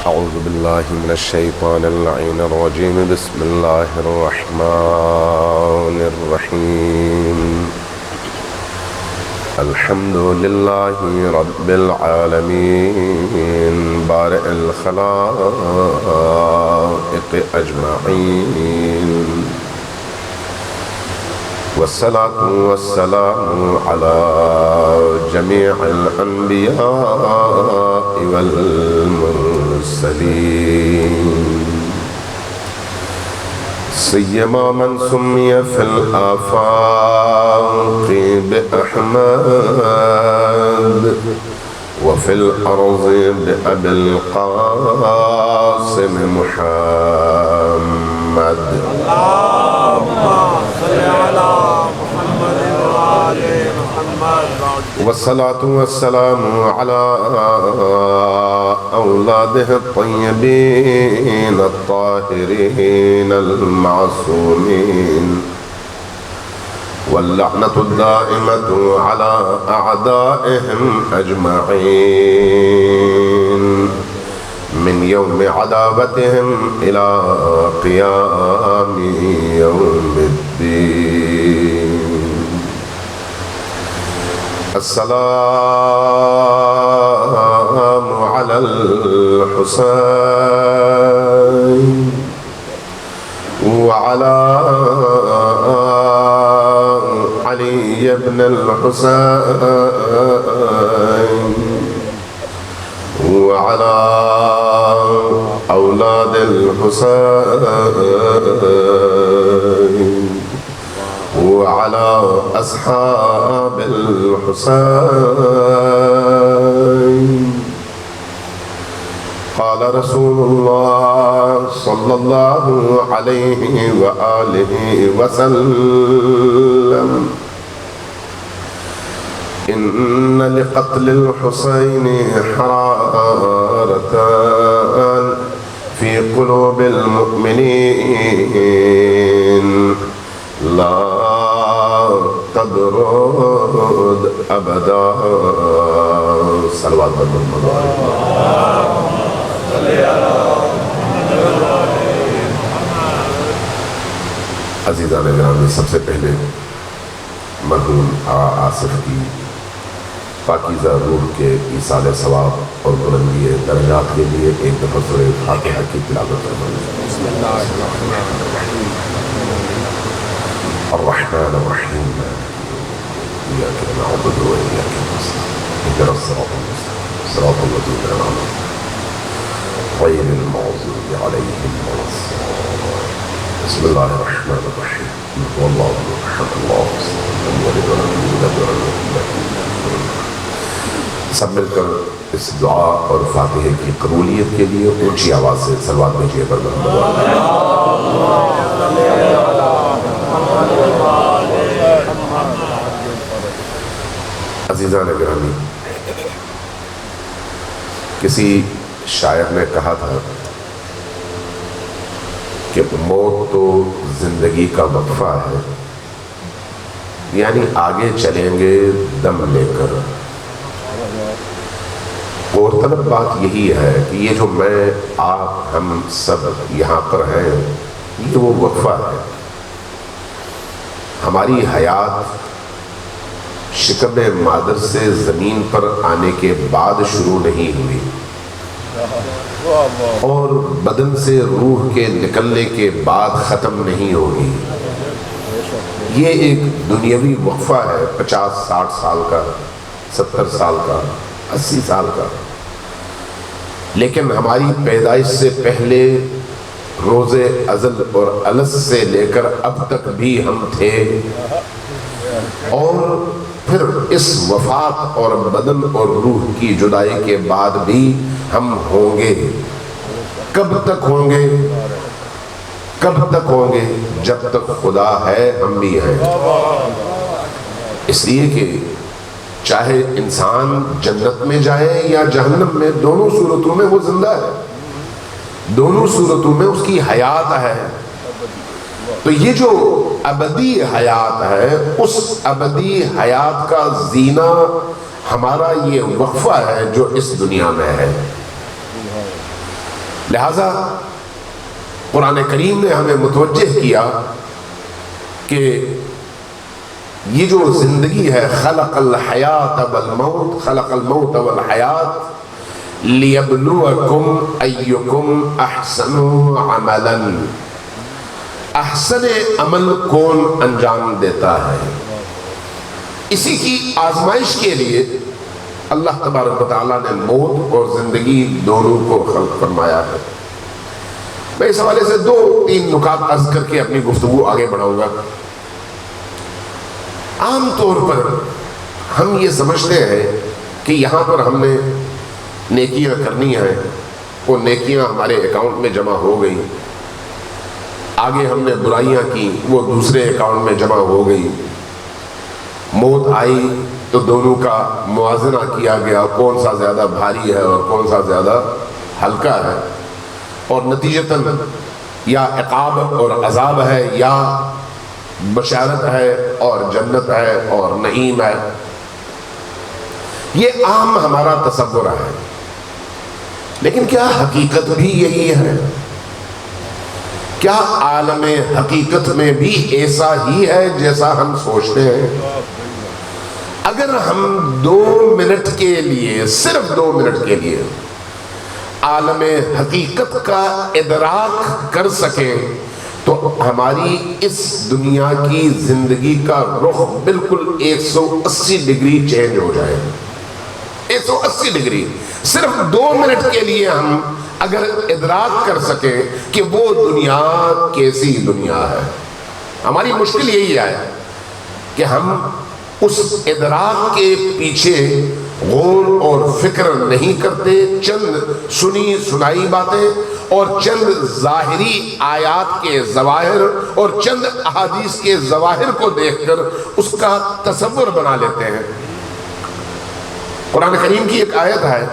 أعوذ بالله من الشيطان اللعين الرجيم. بسم الله الرحمن الرحيم. الحمد لله رب العالمين بارئ الخلائق أجمعين، والصلاة والسلام على جميع الأنبياء والمرسلين، سيما من سمي في الآفاق بأحمد وفي الأرض بأبي القاسم محمد. اللهم صل على محمد وآل محمد. والصلاة والسلام على أولاده الطيبين الطاهرين المعصومين، واللعنة الدائمة على أعدائهم أجمعين من يوم عداوتهم إلى قيام يوم الدين. السلام على الحسين وعلى علي بن الحسين وعلى أولاد الحسين وعلى أصحاب الحسين. قال رسول الله صلى الله عليه وآله وسلم: إن لقتل الحسين حرارة في قلوب المؤمنين لا تبرد أبدا. صلوات عزیزان گرامی، سب سے پہلے مرحوم آصف کی پاکیزہ روح کے ایصال ثواب اور بلندی درجات کے لیے ایک دفعہ سورہ فاتحہ کی تلاوت فرمائیں. بسم اللہ الرحمن الرحیم. الرحمن الرحیم إياك نعبد وإياك نستعين اهدنا الصراط المستقيم صراط الذين أنعمت غير المغضوب عليهم ولا الضالين. بسم الله الرحمن الرحيم. قل هو الله أحد الله الصمد لم يلد ولم يولد ولم يكن له كفوا أحد. سب مل کر اس دعا اور فاتحے کی قبولیت کے لیے اونچی آواز سے صلوات بھیجیے پر محمد. عزیزان گرامی، کسی شاعر نے کہا تھا کہ موت تو زندگی کا وقفہ ہے، یعنی آگے چلیں گے دم لے کر. غورطلب بات یہی ہے کہ یہ جو میں آپ ہم سب یہاں پر ہیں، یہ وہ وقفہ ہے. ہماری حیات شکم مادر سے زمین پر آنے کے بعد شروع نہیں ہوئی اور بدن سے روح کے نکلنے کے بعد ختم نہیں ہوگی. یہ ایک دنیاوی وقفہ ہے، 50-60 سال کا، 70 سال کا، 80 سال کا. لیکن ہماری پیدائش سے پہلے روز ازل اور الست سے لے کر اب تک بھی ہم تھے، اور پھر اس وفات اور بدن اور روح کی جدائی کے بعد بھی ہم ہوں گے. کب تک ہوں گے؟ کب تک ہوں گے؟ جب تک خدا ہے ہم بھی ہیں. اس لیے کہ چاہے انسان جنت میں جائے یا جہنم میں، دونوں صورتوں میں وہ زندہ ہے، دونوں صورتوں میں اس کی حیات ہے. تو یہ جو ابدی حیات ہے، اس ابدی حیات کا زینہ ہمارا یہ وقفہ ہے جو اس دنیا میں ہے۔ لہذا قرآن کریم نے ہمیں متوجہ کیا کہ یہ جو زندگی ہے، خلق الحیات والموت، خلق الموت والحیات لیبلوکم ایکم احسن عملا، احسن عمل کون انجام دیتا ہے، اسی کی آزمائش کے لیے اللہ تبارک و تعالیٰ نے موت اور زندگی دونوں کو خلق فرمایا ہے۔ میں اس حوالے سے 2-3 نکات عرض کر کے اپنی گفتگو آگے بڑھاؤں گا۔ عام طور پر ہم یہ سمجھتے ہیں کہ یہاں پر ہم نے نیکیاں کرنی ہیں، وہ نیکیاں ہمارے اکاؤنٹ میں جمع ہو گئی، آگے ہم نے برائیاں کی، وہ دوسرے اکاؤنٹ میں جمع ہو گئی، موت آئی تو دونوں کا موازنہ کیا گیا، کون سا زیادہ بھاری ہے اور کون سا زیادہ ہلکا ہے، اور نتیجتاً یا عقاب اور عذاب ہے یا بشارت ہے اور جنت ہے اور نعیم ہے۔ یہ عام ہمارا تصور ہے، لیکن کیا حقیقت بھی یہی ہے؟ کیا عالم حقیقت میں بھی ایسا ہی ہے جیسا ہم سوچتے ہیں؟ اگر ہم 2 منٹ کے لیے، صرف 2 منٹ کے لیے عالم حقیقت کا ادراک کر سکیں تو ہماری اس دنیا کی زندگی کا رخ بالکل 180 ڈگری چینج ہو جائے۔ 180 ڈگری صرف 2 منٹ کے لیے ہم اگر ادراک کر سکیں کہ وہ دنیا کیسی دنیا ہے۔ ہماری مشکل یہی ہے کہ ہم اس ادراک کے پیچھے غور اور فکر نہیں کرتے، چند سنی سنائی باتیں اور چند ظاہری آیات کے ظواہر اور چند احادیث کے ظواہر کو دیکھ کر اس کا تصور بنا لیتے ہیں۔ قرآن کریم کی ایک آیت ہے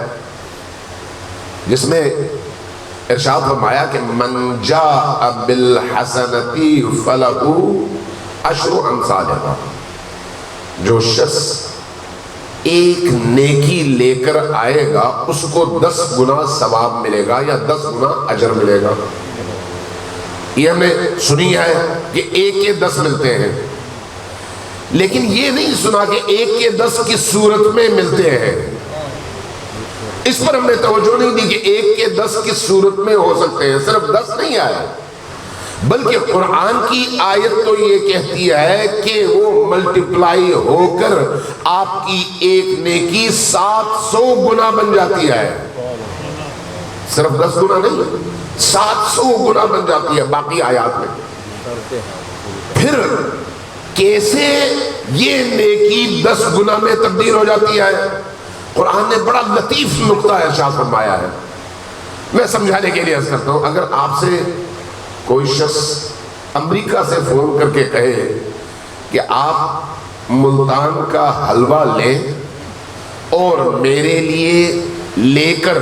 جس میں ارشاد فرمایا کہ من جاء بالحسنۃ فلہ عشر امثالہا، جو شخص ایک نیکی لے کر آئے گا اس کو 10 گنا ثواب ملے گا یا 10 گنا اجر ملے گا۔ یہ ہم نے سنی ہے کہ 1 کے 10 ملتے ہیں، لیکن یہ نہیں سنا کہ 1 کے 10 کی صورت میں ملتے ہیں۔ اس پر ہم نے توجہ نہیں دی کہ 1 کے 10 کی صورت میں ہو سکتے ہیں، صرف 10 نہیں آئے، بلکہ قرآن کی آیت تو یہ کہتی ہے کہ وہ ملٹیپلائی ہو کر آپ کی ایک نیکی 700 گنا بن جاتی ہے، صرف 10 گنا نہیں، 700 گنا بن جاتی ہے باقی آیات میں۔ پھر کیسے یہ نیکی 10 گنا میں تبدیل ہو جاتی ہے؟ قرآن نے بڑا لطیف نقطہ ارشاد فرمایا ہے، میں سمجھانے کے لیے عرض کرتا ہوں۔ اگر آپ سے کوئی شخص امریکہ سے فون کر کے کہے کہ آپ ملتان کا حلوہ لیں اور میرے لیے لے کر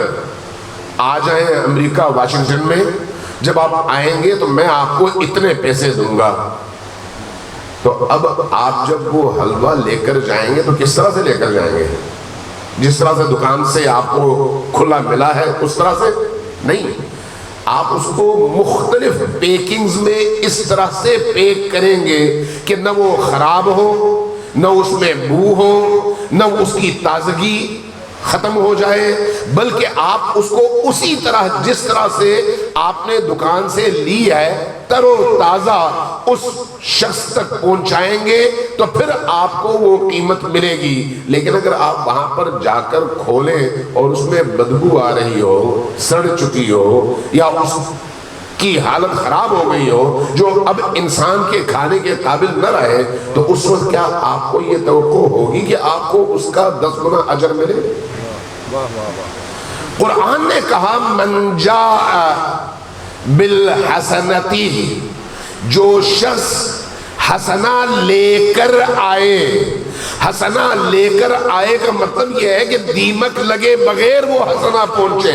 آ جائیں امریکہ واشنگٹن میں، جب آپ آئیں گے تو میں آپ کو اتنے پیسے دوں گا، تو اب آپ جب وہ حلوہ لے کر جائیں گے تو کس طرح سے لے کر جائیں گے؟ جس طرح سے دکان سے آپ کو کھلا ملا ہے اس طرح سے نہیں، آپ اس کو مختلف پیکنگز میں اس طرح سے پیک کریں گے کہ نہ وہ خراب ہو، نہ اس میں بو ہو، نہ اس کی تازگی ختم ہو جائے، بلکہ آپ اس کو اسی طرح جس طرح سے آپ نے دکان سے لی ہے تر و تازہ اس شخص تک پہنچائیں گے تو پھر آپ کو وہ قیمت ملے گی۔ لیکن اگر آپ وہاں پر جا کر کھولیں اور اس میں بدبو آ رہی ہو، سڑ چکی ہو یا اس کی حالت خراب ہو گئی ہو جو اب انسان کے کھانے کے قابل نہ رہے، تو اس وقت کیا آپ کو یہ توقع ہوگی کہ آپ کو اس کا 10 گنا اجر ملے؟ قرآن نے کہا من جاء بالحسنۃ، جو شخص حسنہ لے کر آئے، حسنہ لے کر آئے کا مطلب یہ ہے کہ دیمک لگے بغیر وہ حسنہ پہنچے،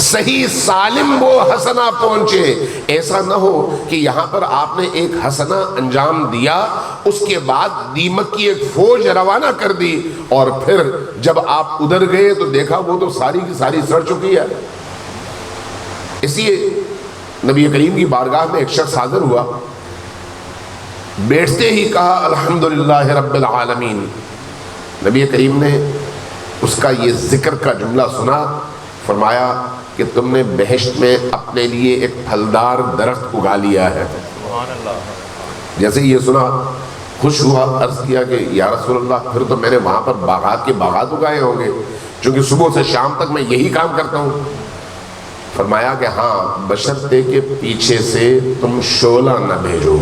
صحیح سالم وہ حسنہ پہنچے. ایسا نہ ہو کہ یہاں پر آپ نے ایک حسنہ انجام دیا، اس کے بعد دیمک کی ایک فوج روانہ کر دی، اور پھر جب آپ ادھر گئے تو دیکھا وہ تو ساری کی ساری سڑ چکی ہے. اس لیے نبی کریم کی بارگاہ میں ایک شخص حاضر ہوا، بیٹھتے ہی کہا الحمدللہ رب العالمین. نبی کریم نے اس کا یہ ذکر کا جملہ سنا، فرمایا کہ تم نے بہشت میں اپنے لیے ایک پھلدار درخت اگا لیا ہے. جیسے یہ سنا خوش ہوا، عرض کیا کہ یا رسول اللہ پھر تو میں نے وہاں پر باغات کے باغات اگائے ہوں گے، چونکہ صبح سے شام تک میں یہی کام کرتا ہوں. فرمایا کہ ہاں، بشرطے کہ پیچھے سے تم شعلہ نہ بھیجو.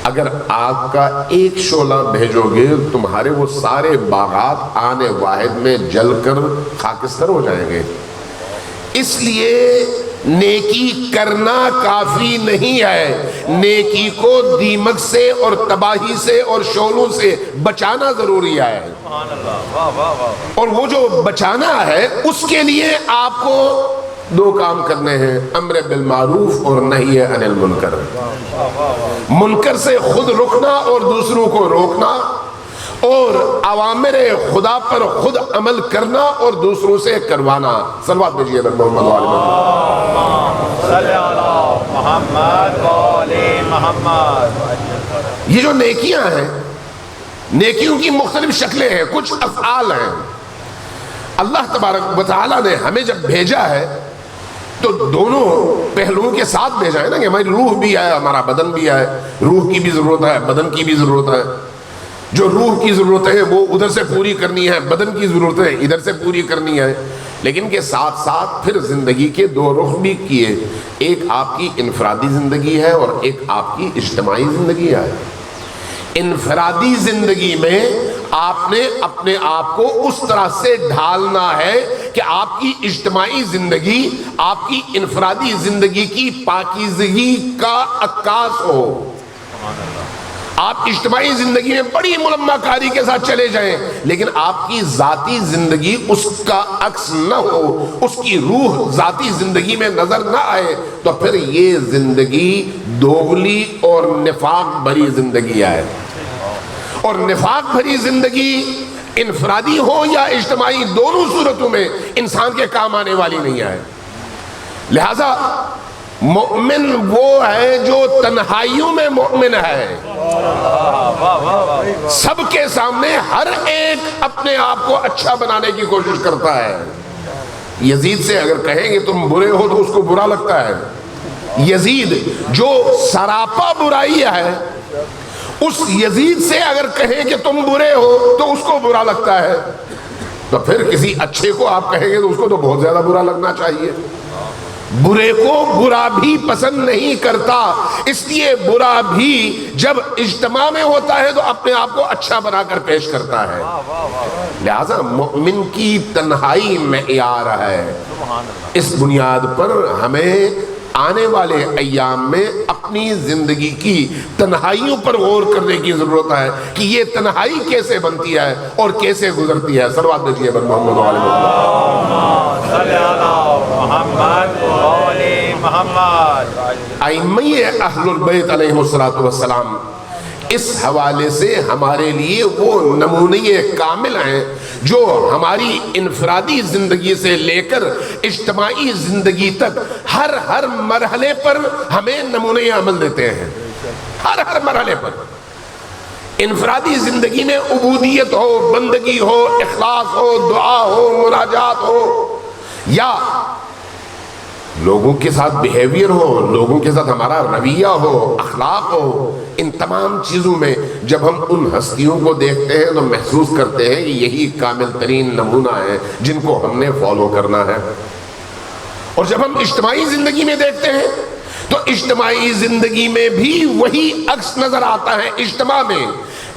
اگر آگ کا ایک شعلہ بھیجو گے تمہارے وہ سارے باغات آن واحد میں جل کر خاکستر ہو جائیں گے. اس لیے نیکی کرنا کافی نہیں ہے، نیکی کو دیمک سے اور تباہی سے اور شعلوں سے بچانا ضروری ہے. اور وہ جو بچانا ہے اس کے لیے آپ کو دو کام کرنے ہیں، امر بالمعروف اور نہی عن المنکر. منکر سے خود رکنا اور دوسروں کو روکنا، اور اوامر خدا پر خود عمل کرنا اور دوسروں سے کروانا. صلوات بھیجیے محمد محمد. یہ جو نیکیاں ہیں، نیکیوں کی مختلف شکلیں ہیں، کچھ افعال ہیں. اللہ تبارک و تعالیٰ نے ہمیں جب بھیجا ہے تو دونوں پہلوؤں کے ساتھ بھیجا ہے نا، کہ ہماری روح بھی ہے، ہمارا بدن بھی ہے. روح کی بھی ضرورت ہے، بدن کی بھی ضرورت ہے. جو روح کی ضرورت ہے وہ ادھر سے پوری کرنی ہے، بدن کی ضرورت ہے ادھر سے پوری کرنی ہے. لیکن کے ساتھ ساتھ پھر زندگی کے دو رخ بھی کیے. ایک آپ کی انفرادی زندگی ہے اور ایک آپ کی اجتماعی زندگی ہے. انفرادی زندگی میں آپ نے اپنے آپ کو اس طرح سے ڈھالنا ہے کہ آپ کی اجتماعی زندگی آپ کی انفرادی زندگی کی پاکیزگی کا عکاس ہو. آپ اجتماعی زندگی میں بڑی ملمہ کاری کے ساتھ چلے جائیں، لیکن آپ کی ذاتی زندگی اس کا عکس نہ ہو، اس کی روح ذاتی زندگی میں نظر نہ آئے، تو پھر یہ زندگی دوغلی اور نفاق بھری زندگی ہے. اور نفاق بھری زندگی انفرادی ہو یا اجتماعی، دونوں صورتوں میں انسان کے کام آنے والی نہیں ہے. لہذا مومن وہ ہے جو تنہائیوں میں مومن ہے. سب کے سامنے ہر ایک اپنے آپ کو اچھا بنانے کی کوشش کرتا ہے. یزید سے اگر کہیں کہ تم برے ہو تو اس کو برا لگتا ہے. یزید جو سراپا برائی ہے، اس یزید سے اگر کہیں کہ تم برے ہو تو اس کو برا لگتا ہے. تو پھر کسی اچھے کو آپ کہیں گے تو اس کو تو بہت زیادہ برا لگنا چاہیے. برے کو برا بھی پسند نہیں کرتا، اس لیے برا بھی جب اجتماع میں ہوتا ہے تو اپنے آپ کو اچھا بنا کر پیش کرتا ہے. لہذا مومن کی تنہائی معیار ہے. اس بنیاد پر ہمیں آنے والے ایام میں اپنی زندگی کی تنہائیوں پر غور کرنے کی ضرورت ہے کہ یہ تنہائی کیسے بنتی ہے اور کیسے گزرتی ہے. صلوات بھیجیے محمد ائمہ اہل البیت علیہ السلام اس حوالے سے ہمارے لیے وہ نمونے کامل ہیں جو ہماری انفرادی زندگی سے لے کر اجتماعی زندگی تک ہر مرحلے پر ہمیں نمونے عمل دیتے ہیں. ہر مرحلے پر انفرادی زندگی میں عبودیت ہو، بندگی ہو، اخلاص ہو، دعا ہو، مناجات ہو، یا لوگوں کے ساتھ بیہیویئر ہو، لوگوں کے ساتھ ہمارا رویہ ہو، اخلاق ہو، ان تمام چیزوں میں جب ہم ان ہستیوں کو دیکھتے ہیں تو محسوس کرتے ہیں کہ یہی کامل ترین نمونہ ہے جن کو ہم نے فالو کرنا ہے. اور جب ہم اجتماعی زندگی میں دیکھتے ہیں تو اجتماعی زندگی میں بھی وہی عکس نظر آتا ہے. اجتماع میں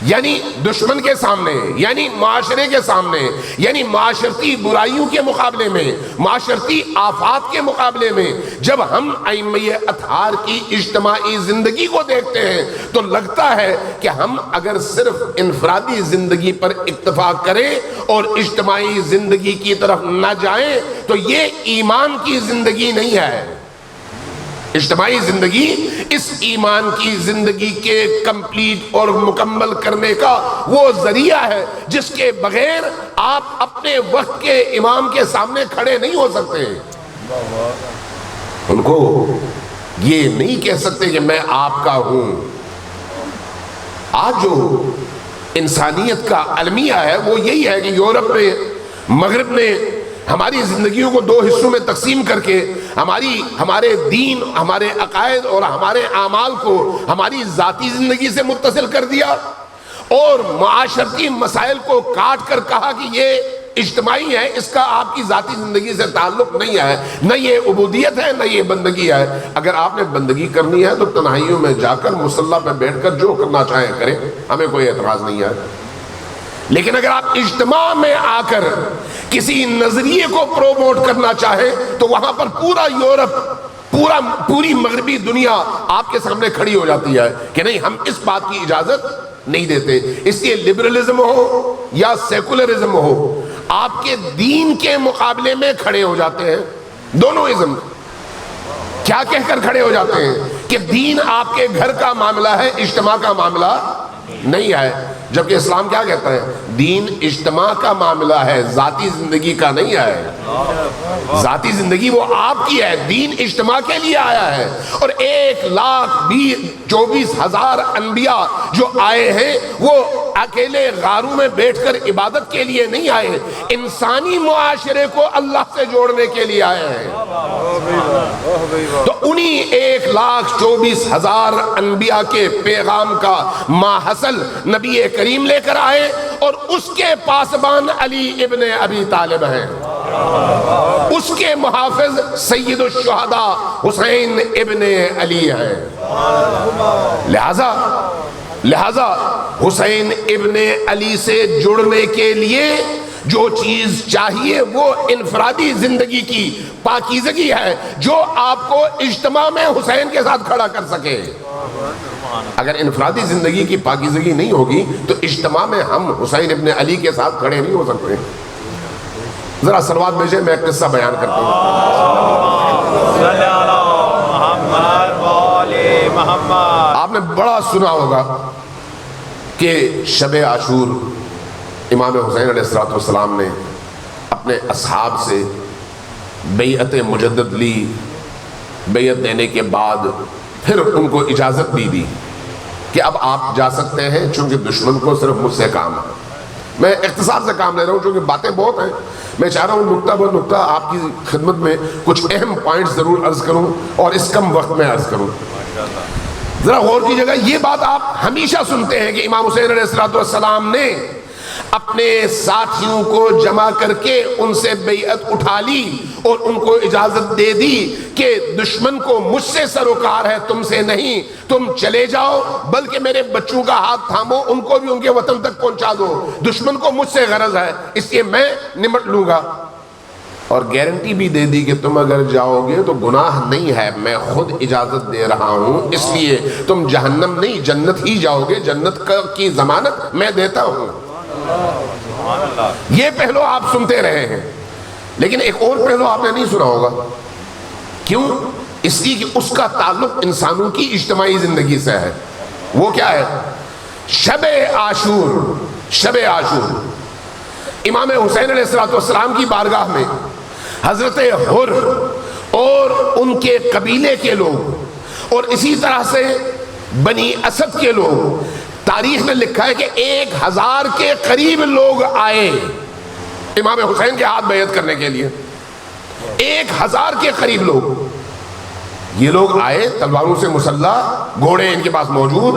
یعنی دشمن کے سامنے، یعنی معاشرے کے سامنے، یعنی معاشرتی برائیوں کے مقابلے میں، معاشرتی آفات کے مقابلے میں جب ہم ائمہ اطہار کی اجتماعی زندگی کو دیکھتے ہیں تو لگتا ہے کہ ہم اگر صرف انفرادی زندگی پر اکتفا کریں اور اجتماعی زندگی کی طرف نہ جائیں تو یہ ایمان کی زندگی نہیں ہے۔ اجتماعی زندگی اس ایمان کی زندگی کے کمپلیٹ اور مکمل کرنے کا وہ ذریعہ ہے جس کے بغیر آپ اپنے وقت کے امام کے سامنے کھڑے نہیں ہو سکتے۔ ان کو یہ نہیں کہہ سکتے کہ میں آپ کا ہوں۔ آج جو انسانیت کا المیہ ہے وہ یہی ہے کہ یورپ نے، مغرب نے ہماری زندگیوں کو دو حصوں میں تقسیم کر کے ہمارے دین، ہمارے عقائد اور ہمارے اعمال کو ہماری ذاتی زندگی سے متصل کر دیا، اور معاشرتی مسائل کو کاٹ کر کہا کہ یہ اجتماعی ہے، اس کا آپ کی ذاتی زندگی سے تعلق نہیں ہے، نہ یہ عبودیت ہے نہ یہ بندگی ہے۔ اگر آپ نے بندگی کرنی ہے تو تنہائیوں میں جا کر مصلی پہ بیٹھ کر جو کرنا چاہیں کریں، ہمیں کوئی اعتراض نہیں ہے۔ لیکن اگر آپ اجتماع میں آ کر کسی نظریے کو پروموٹ کرنا چاہیں تو وہاں پر پورا یورپ، پوری مغربی دنیا آپ کے سامنے کھڑی ہو جاتی ہے کہ نہیں، ہم اس بات کی اجازت نہیں دیتے۔ اس لیے لبرلزم ہو یا سیکولرزم ہو، آپ کے دین کے مقابلے میں کھڑے ہو جاتے ہیں۔ دونوں ازم کیا کہہ کر کھڑے ہو جاتے ہیں کہ دین آپ کے گھر کا معاملہ ہے، اجتماع کا معاملہ نہیں ہے، جبکہ اسلام کیا کہتا ہے؟ دین اجتماع کا معاملہ ہے، ذاتی زندگی کا نہیں ہے۔ ذاتی زندگی وہ آپ کی ہے، دین اجتماع کے لیے آیا ہے۔ اور 1,24,000 انبیاء جو آئے ہیں وہ اکیلے غاروں میں بیٹھ کر عبادت کے لیے نہیں آئے، انسانی معاشرے کو اللہ سے جوڑنے کے لیے آئے ہیں۔ تو انہی 1,24,000 انبیاء کے پیغام کا ماحصل نبی کریم لے کر آئے، اور اس کے پاسبان علی ابن ابی طالب ہیں، اس کے محافظ سید الشہداء حسین ابن علی ہیں۔ لہذا حسین ابن علی سے جڑنے کے لیے جو چیز چاہیے وہ انفرادی زندگی کی پاکیزگی ہے جو آپ کو اجتماع میں حسین کے ساتھ کھڑا کر سکے۔ اگر انفرادی زندگی کی پاکیزگی نہیں ہوگی تو اجتماع میں ہم حسین ابن علی کے ساتھ کھڑے نہیں ہو سکتے۔ ذرا صلوات بھیجیں، میں ایک قصہ بیان کرتا ہوں۔ آپ نے بڑا سنا ہوگا کہ شب عاشور امام حسین علیہ السلام نے اپنے اصحاب سے بیعت مجدد لی، بیعت دینے کے بعد پھر ان کو اجازت بھی دی کہ اب آپ جا سکتے ہیں، چونکہ دشمن کو صرف مجھ سے کام ہے۔ میں اختصار سے کام لے رہا ہوں چونکہ باتیں بہت ہیں، میں چاہ رہا ہوں نکتہ بہ نکتہ آپ کی خدمت میں کچھ اہم پوائنٹس ضرور عرض کروں اور اس کم وقت میں عرض کروں۔ ذرا غور کیجیے گا، یہ بات آپ ہمیشہ سنتے ہیں کہ امام حسین علیہ السلام نے اپنے ساتھیوں کو جمع کر کے ان سے بیعت اٹھا لی اور ان کو اجازت دے دی کہ دشمن کو مجھ سے سروکار ہے، تم سے نہیں، تم چلے جاؤ، بلکہ میرے بچوں کا ہاتھ تھامو، ان کو بھی ان کے وطن تک پہنچا دو، دشمن کو مجھ سے غرض ہے، اس لیے میں نمٹ لوں گا۔ اور گارنٹی بھی دے دی کہ تم اگر جاؤ گے تو گناہ نہیں ہے، میں خود اجازت دے رہا ہوں، اس لیے تم جہنم نہیں جنت ہی جاؤ گے، جنت کی ضمانت میں دیتا ہوں۔ یہ پہلو آپ سنتے رہے ہیں، لیکن ایک اور پہلو آپ نے نہیں سنا ہوگا۔ کیوں؟ اس لیے کہ اس کا تعلق انسانوں کی اجتماعی زندگی سے ہے۔ وہ کیا ہے؟ شب عاشور۔ شب عاشور امام حسین علیہ السلام کی بارگاہ میں حضرت حر اور ان کے قبیلے کے لوگ اور اسی طرح سے بنی اسد کے لوگ، تاریخ نے لکھا ہے کہ 1,000 کے قریب لوگ آئے امام حسین کے ہاتھ بیعت کرنے کے لیے۔ 1,000 کے قریب لوگ، یہ لوگ آئے تلواروں سے مسلح، گھوڑے ان کے پاس موجود،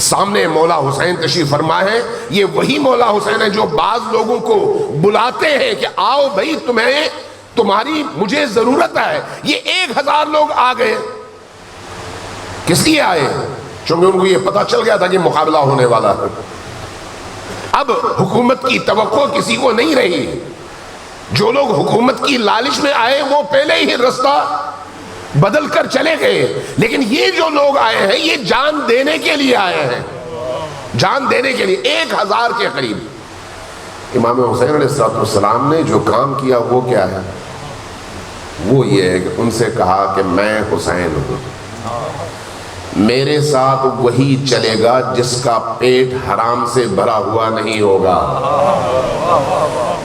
سامنے مولا حسین تشریف فرما ہے۔ یہ وہی مولا حسین ہے جو بعض لوگوں کو بلاتے ہیں کہ آؤ بھائی، تمہاری مجھے ضرورت ہے۔ یہ 1,000 لوگ آ گئے۔ کس لیے آئے؟ چونکہ ان کو یہ پتہ چل گیا تھا کہ مقابلہ ہونے والا ہے۔ اب حکومت کی توقع کسی کو نہیں رہی۔ جو لوگ حکومت کی لالچ میں آئے وہ پہلے ہی رستہ بدل کر چلے گئے، لیکن یہ جو لوگ آئے ہیں یہ جان دینے کے لیے آئے ہیں، جان دینے کے لیے 1,000 کے قریب۔ امام حسین علیہ السلام نے جو کام کیا وہ کیا ہے؟ وہ یہ ہے کہ ان سے کہا کہ میں حسین ہوں، میرے ساتھ وہی چلے گا جس کا پیٹ حرام سے بھرا ہوا نہیں ہوگا،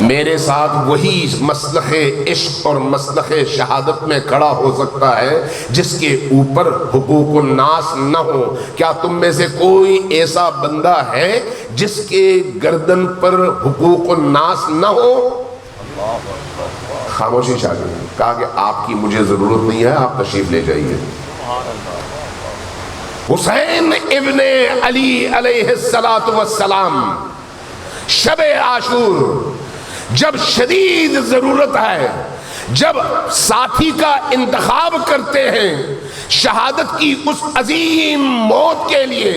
میرے ساتھ وہی مسلخ عشق اور مسلخ شہادت میں کھڑا ہو سکتا ہے جس کے اوپر حقوق الناس نہ ہو۔ کیا تم میں سے کوئی ایسا بندہ ہے جس کے گردن پر حقوق الناس نہ ہو؟ خاموشی چھا گئی، کہا کہ آپ کی مجھے ضرورت نہیں ہے، آپ تشریف لے جائیے۔ حسین ابن علی علیہ السلام شب عاشور جب شدید ضرورت ہے، جب ساتھی کا انتخاب کرتے ہیں شہادت کی اس عظیم موت کے لیے،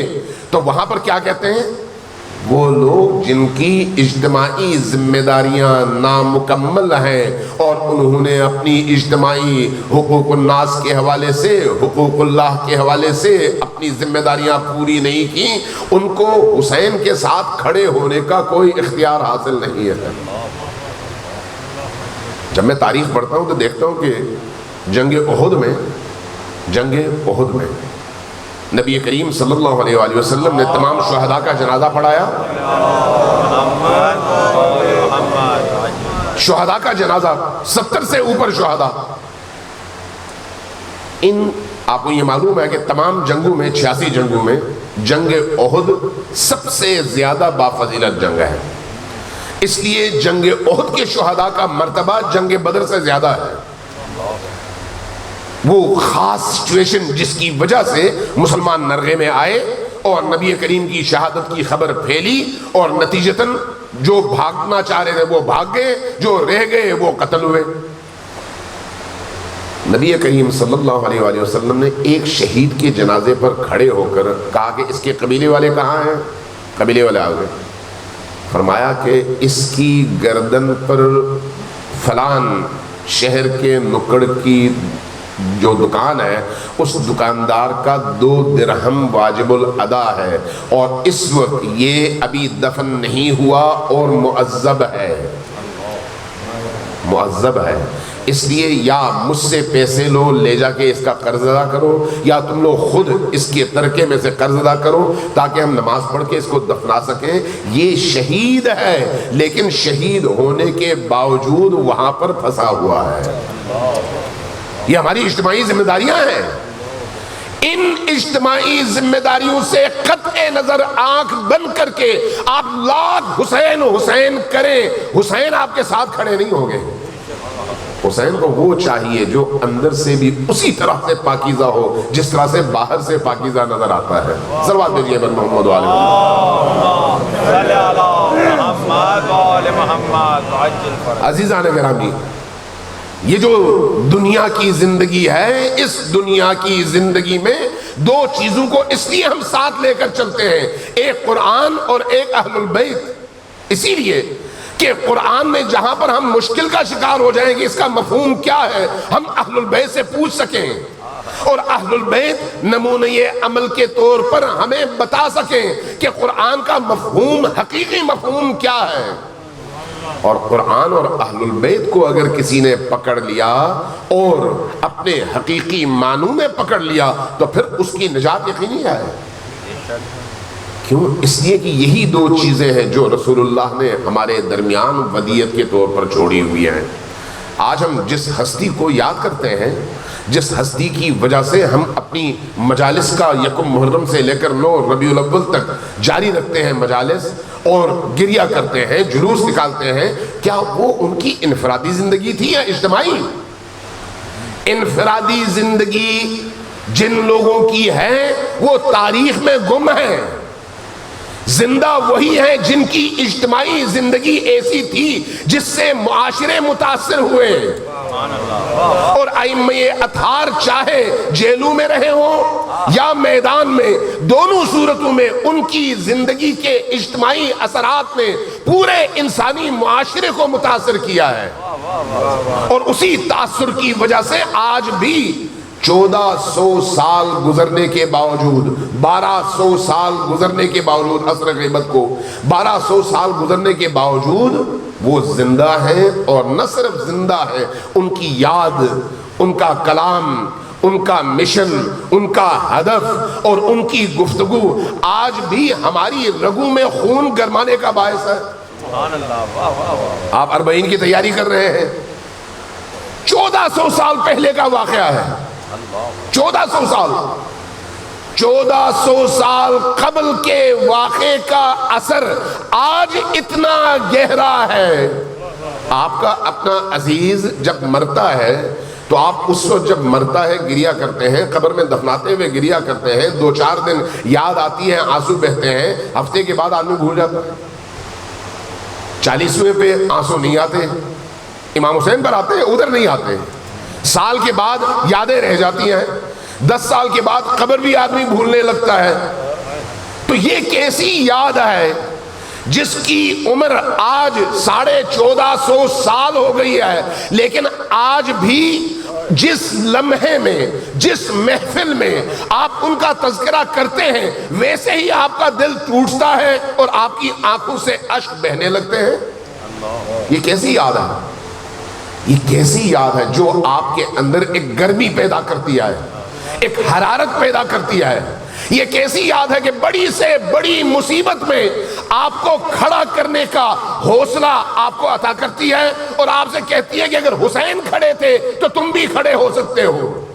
تو وہاں پر کیا کہتے ہیں؟ وہ لوگ جن کی اجتماعی ذمہ داریاں نامکمل ہیں اور انہوں نے اپنی اجتماعی حقوق الناس کے حوالے سے، حقوق اللہ کے حوالے سے اپنی ذمہ داریاں پوری نہیں کی، ان کو حسین کے ساتھ کھڑے ہونے کا کوئی اختیار حاصل نہیں ہے۔ جب میں تاریخ پڑھتا ہوں تو دیکھتا ہوں کہ جنگ احد میں نبی کریم صلی اللہ علیہ وآلہ وسلم نے تمام شہداء کا جنازہ پڑھایا۔ شہداء کا جنازہ 70 سے اوپر شہداء۔ آپ کو یہ معلوم ہے کہ تمام جنگوں میں 86 جنگوں میں جنگ احد سب سے زیادہ بافضیلت جنگ ہے، اس لیے جنگ احد کے شہداء کا مرتبہ جنگ بدر سے زیادہ ہے۔ وہ خاص سچویشن جس کی وجہ سے مسلمان نرغے میں آئے اور نبی کریم کی شہادت کی خبر پھیلی، اور نتیجتاً جو بھاگنا چاہ رہے تھے وہ بھاگ گئے، جو رہ گئے وہ قتل ہوئے۔ نبی کریم صلی اللہ علیہ وآلہ وسلم نے ایک شہید کے جنازے پر کھڑے ہو کر کہا کہ اس کے قبیلے والے کہاں ہیں؟ قبیلے والے آ گئے۔ فرمایا کہ اس کی گردن پر فلان شہر کے نکڑ کی جو دکان ہے اس دکاندار کا 2 درہم واجب الادا ہے، اور اس وقت یہ ابھی دفن نہیں ہوا اور معذب ہے، اس لیے یا مجھ سے پیسے لو لے جا کے اس کا قرض ادا کرو، یا تم لوگ خود اس کے ترکے میں سے قرض ادا کرو تاکہ ہم نماز پڑھ کے اس کو دفنا سکیں۔ یہ شہید ہے لیکن شہید ہونے کے باوجود وہاں پر پھنسا ہوا ہے۔ یہ ہماری اجتماعی ذمہ داریاں ہیں۔ ان اجتماعی ذمہ داریوں سے قطع نظر آنکھ بند کر کے آپ لاکھ حسین حسین کریں، حسین آپ کے ساتھ کھڑے نہیں ہوں گے۔ حسین کو وہ چاہیے جو اندر سے بھی اسی طرح سے پاکیزہ ہو جس طرح سے باہر سے پاکیزہ نظر آتا ہے۔ صلوات دیجئے بر محمد و آل محمد۔ عزیزان گرامی، یہ جو دنیا کی زندگی ہے، اس دنیا کی زندگی میں 2 چیزوں کو اس لیے ہم ساتھ لے کر چلتے ہیں، ایک قرآن اور ایک اہل البیت، اسی لیے کہ قرآن میں جہاں پر ہم مشکل کا شکار ہو جائیں گے اس کا مفہوم کیا ہے ہم اہل البیت سے پوچھ سکیں، اور اہل البیت نمونۂ عمل کے طور پر ہمیں بتا سکیں کہ قرآن کا مفہوم، حقیقی مفہوم کیا ہے۔ اور قرآن اور اہل البیت کو اگر کسی نے پکڑ لیا اور اپنے حقیقی معنوں میں پکڑ لیا تو پھر اس کی نجات یقینی ہے۔ کیوں؟ اس لیے کہ یہی 2 چیزیں ہیں جو رسول اللہ نے ہمارے درمیان ودیعت کے طور پر چھوڑی ہوئی ہیں۔ آج ہم جس ہستی کو یاد کرتے ہیں، جس ہستی کی وجہ سے ہم اپنی مجالس کا 1 محرم سے لے کر 9 ربیع الاول تک جاری رکھتے ہیں مجالس، اور گریہ کرتے ہیں، جلوس نکالتے ہیں، کیا وہ ان کی انفرادی زندگی تھی یا اجتماعی؟ انفرادی زندگی جن لوگوں کی ہے وہ تاریخ میں گم ہے، زندہ وہی ہیں جن کی اجتماعی زندگی ایسی تھی جس سے معاشرے متاثر ہوئے، اور ائمہ اطہار چاہے جیلوں میں رہے ہوں یا میدان میں، دونوں صورتوں میں ان کی زندگی کے اجتماعی اثرات نے پورے انسانی معاشرے کو متاثر کیا ہے، اور اسی تاثر کی وجہ سے آج بھی 1400 سال گزرنے کے باوجود، 1200 سال گزرنے کے باوجود، عصر غیبت کو 1200 سال گزرنے کے باوجود وہ زندہ ہیں، اور نہ صرف زندہ ہیں، ان کی یاد، ان کا کلام، ان کا مشن، ان کا ہدف اور ان کی گفتگو آج بھی ہماری رگوں میں خون گرمانے کا باعث ہے۔ سبحان اللہ، واہ واہ واہ۔ آپ اربعین کی تیاری کر رہے ہیں، 1400 سال پہلے کا واقعہ ہے، 1400 سال، 1400 سال قبل کے واقعے کا اثر آج اتنا گہرا ہے۔ آپ کا اپنا عزیز جب مرتا ہے تو آپ اس وقت جب مرتا ہے گریا کرتے ہیں، قبر میں دفناتے ہوئے گریا کرتے ہیں، 2-4 دن یاد آتی ہے، آنسو بہتے ہیں، ہفتے کے بعد آدمی بھول جاتا ہے۔ 40ویں پہ آنسو نہیں آتے، امام حسین پر آتے ہیں، ادھر نہیں آتے۔ سال کے بعد یادیں رہ جاتی ہیں، 10 سال کے بعد قبر بھی آدمی بھولنے لگتا ہے۔ تو یہ کیسی یاد ہے جس کی عمر آج 1450 سال ہو گئی ہے، لیکن آج بھی جس لمحے میں، جس محفل میں آپ ان کا تذکرہ کرتے ہیں، ویسے ہی آپ کا دل ٹوٹتا ہے اور آپ کی آنکھوں سے اشک بہنے لگتے ہیں۔ یہ کیسی یاد ہے؟ یہ کیسی یاد ہے جو آپ کے اندر ایک گرمی پیدا کرتی ہے، ایک حرارت پیدا کرتی ہے۔ یہ کیسی یاد ہے کہ بڑی سے بڑی مصیبت میں آپ کو کھڑا کرنے کا حوصلہ آپ کو عطا کرتی ہے، اور آپ سے کہتی ہے کہ اگر حسین کھڑے تھے تو تم بھی کھڑے ہو سکتے ہو۔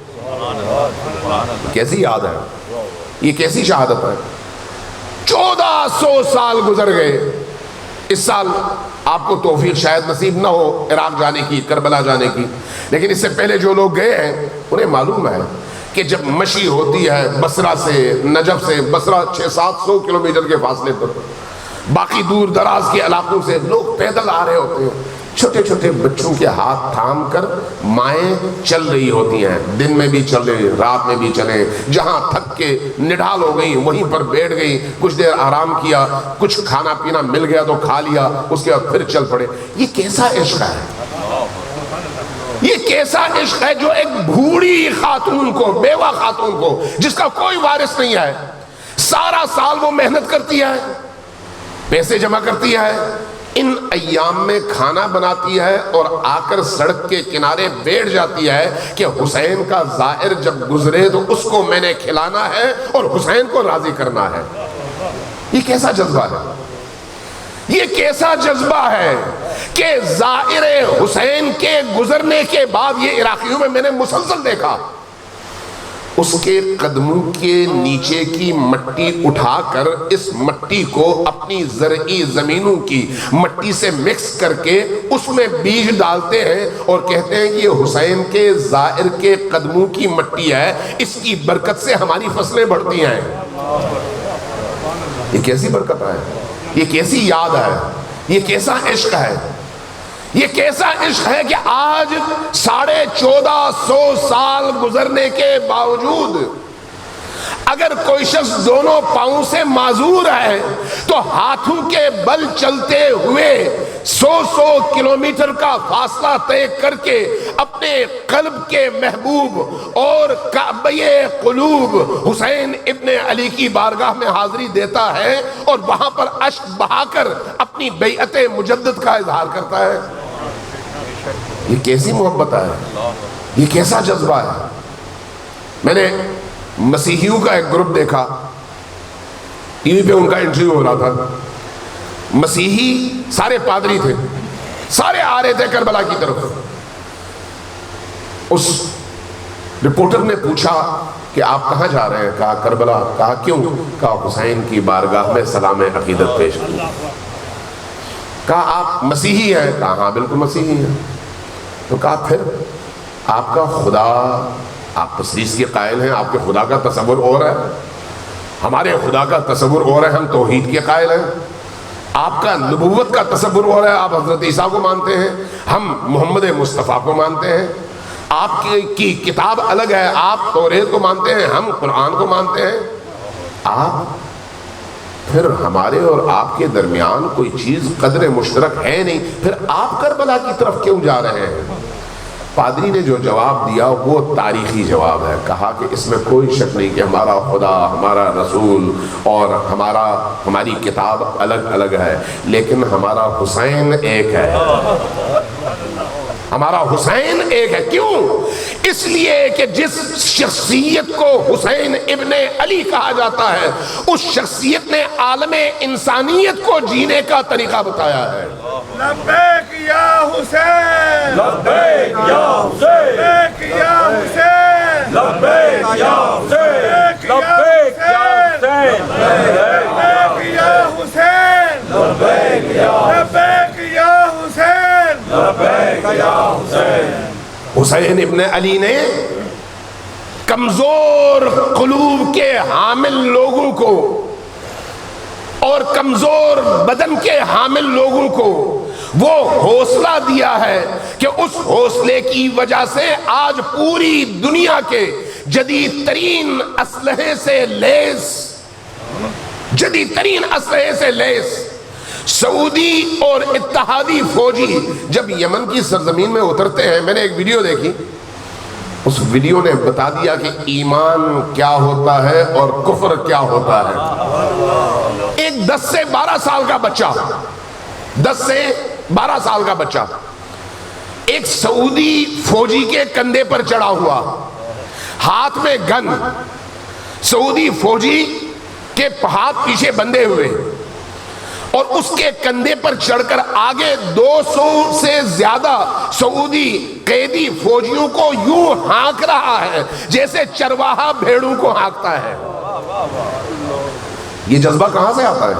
کیسی یاد ہے، یہ کیسی شہادت ہے۔ 1400 سال گزر گئے۔ اس سال آپ کو توفیق شاید نصیب نہ ہو عراق جانے کی، کربلا جانے کی، لیکن اس سے پہلے جو لوگ گئے ہیں انہیں معلوم ہے کہ جب مشی ہوتی ہے بصرہ سے، نجف سے، بصرہ 600-700 کلومیٹر کے فاصلے پر، باقی دور دراز کے علاقوں سے لوگ پیدل آ رہے ہوتے ہیں، چھوٹے چھوٹے بچوں کے ہاتھ تھام کر مائیں چل رہی ہوتی ہیں، دن میں بھی چلے، رات میں بھی چلے، جہاں تھک کے نڈھال ہو گئی وہیں پر بیٹھ گئی، کچھ دیر آرام کیا، کچھ کھانا پینا مل گیا تو کھا لیا، اس کے بعد پھر چل پڑے۔ یہ کیسا عشق ہے، یہ کیسا عشق ہے جو ایک بھوڑی خاتون کو، بیوہ خاتون کو، جس کا کوئی وارث نہیں ہے، سارا سال وہ محنت کرتی ہے، پیسے جمع کرتی ہے، ان ایام میں کھانا بناتی ہے اور آ کر سڑک کے کنارے بیٹھ جاتی ہے کہ حسین کا زائر جب گزرے تو اس کو میں نے کھلانا ہے اور حسین کو راضی کرنا ہے۔ یہ کیسا جذبہ ہے، یہ کیسا جذبہ ہے کہ زائر حسین کے گزرنے کے بعد، یہ عراقیوں میں نے مسلسل دیکھا، اس کے قدموں کے نیچے کی مٹی اٹھا کر اس مٹی کو اپنی زرعی زمینوں کی مٹی سے مکس کر کے اس میں بیج ڈالتے ہیں اور کہتے ہیں کہ یہ حسین کے زائر کے قدموں کی مٹی ہے، اس کی برکت سے ہماری فصلیں بڑھتی ہیں۔ یہ کیسی برکت ہے، یہ کیسی یاد ہے، یہ کیسا عشق ہے، یہ کیسا عشق ہے کہ آج 1450 سال گزرنے کے باوجود اگر کوئی شخص دونوں پاؤں سے معذور ہے تو ہاتھوں کے بل چلتے ہوئے 100 کلومیٹر کا فاصلہ طے کر کے اپنے قلب کے محبوب اور کعبہ قلوب حسین ابن علی کی بارگاہ میں حاضری دیتا ہے اور وہاں پر اشک بہا کر اپنی بیعت مجدد کا اظہار کرتا ہے۔ یہ کیسی محبت ہے، یہ کیسا جذبہ ہے۔ میں نے مسیحیوں کا ایک گروپ دیکھا، ٹی وی پہ ان کا انٹرویو ہو رہا تھا، مسیحی سارے پادری تھے، سارے آ رہے تھے کربلا کی طرف۔ اس رپورٹر نے پوچھا کہ آپ کہاں جا رہے ہیں؟ کہا کربلا۔ کہا کیوں؟ کہا حسین کی بارگاہ میں سلام عقیدت پیش کروں۔ کہا آپ مسیحی ہیں؟ کہا ہاں بالکل مسیحی ہیں۔ تو کہا پھر آپ کا خدا، آپ تثلیث کے قائل ہیں، آپ کے خدا کا تصور اور ہے، ہمارے خدا کا تصور اور ہے، ہم توحید کے قائل ہیں، آپ کا نبوت کا تصور اور ہے، آپ حضرت عیسیٰ کو مانتے ہیں، ہم محمد مصطفیٰ کو مانتے ہیں، آپ کی کتاب الگ ہے، آپ توریت کو مانتے ہیں، ہم قرآن کو مانتے ہیں، آپ پھر ہمارے اور آپ کے درمیان کوئی چیز قدر مشترک ہے نہیں، پھر آپ کربلا کی طرف کیوں جا رہے ہیں؟ پادری نے جو جواب دیا وہ تاریخی جواب ہے. کہا کہ اس میں کوئی شک نہیں کہ ہمارا خدا، ہمارا رسول اور ہماری کتاب الگ الگ ہے، لیکن ہمارا حسین ایک ہے. ہمارا حسین ایک ہے. کیوں؟ اس لیے کہ جس شخصیت کو حسین ابن علی کہا جاتا ہے، اس شخصیت نے عالم انسانیت کو جینے کا طریقہ بتایا ہے. لبیک یا حسین، لبیک یا حسین، لبیک یا حسین، لبیک یا حسین، لبیک یا حسین، لبیک یا حسین، لبیک یا لبیک یا حسین. لبیک یا حسین. حسین ابن علی نے کمزور قلوب کے حامل لوگوں کو اور کمزور بدن کے حامل لوگوں کو وہ حوصلہ دیا ہے کہ اس حوصلے کی وجہ سے آج پوری دنیا کے جدید ترین اسلحے سے لیس سعودی اور اتحادی فوجی جب یمن کی سرزمین میں اترتے ہیں. میں نے ایک ویڈیو دیکھی، اس ویڈیو نے بتا دیا کہ ایمان کیا ہوتا ہے اور کفر کیا ہوتا ہے. ایک 10 سے 12 سال کا بچہ، 10 سے 12 سال کا بچہ ایک سعودی فوجی کے کندھے پر چڑھا ہوا، ہاتھ میں گن، سعودی فوجی کے ہاتھ پیچھے بندھے ہوئے، اور اس کے کندھے پر چڑھ کر آگے 200 سے زیادہ سعودی قیدی فوجیوں کو یوں ہانک رہا ہے جیسے چرواہا بھیڑوں کو ہانکتا ہے. یہ جذبہ کہاں سے آتا ہے؟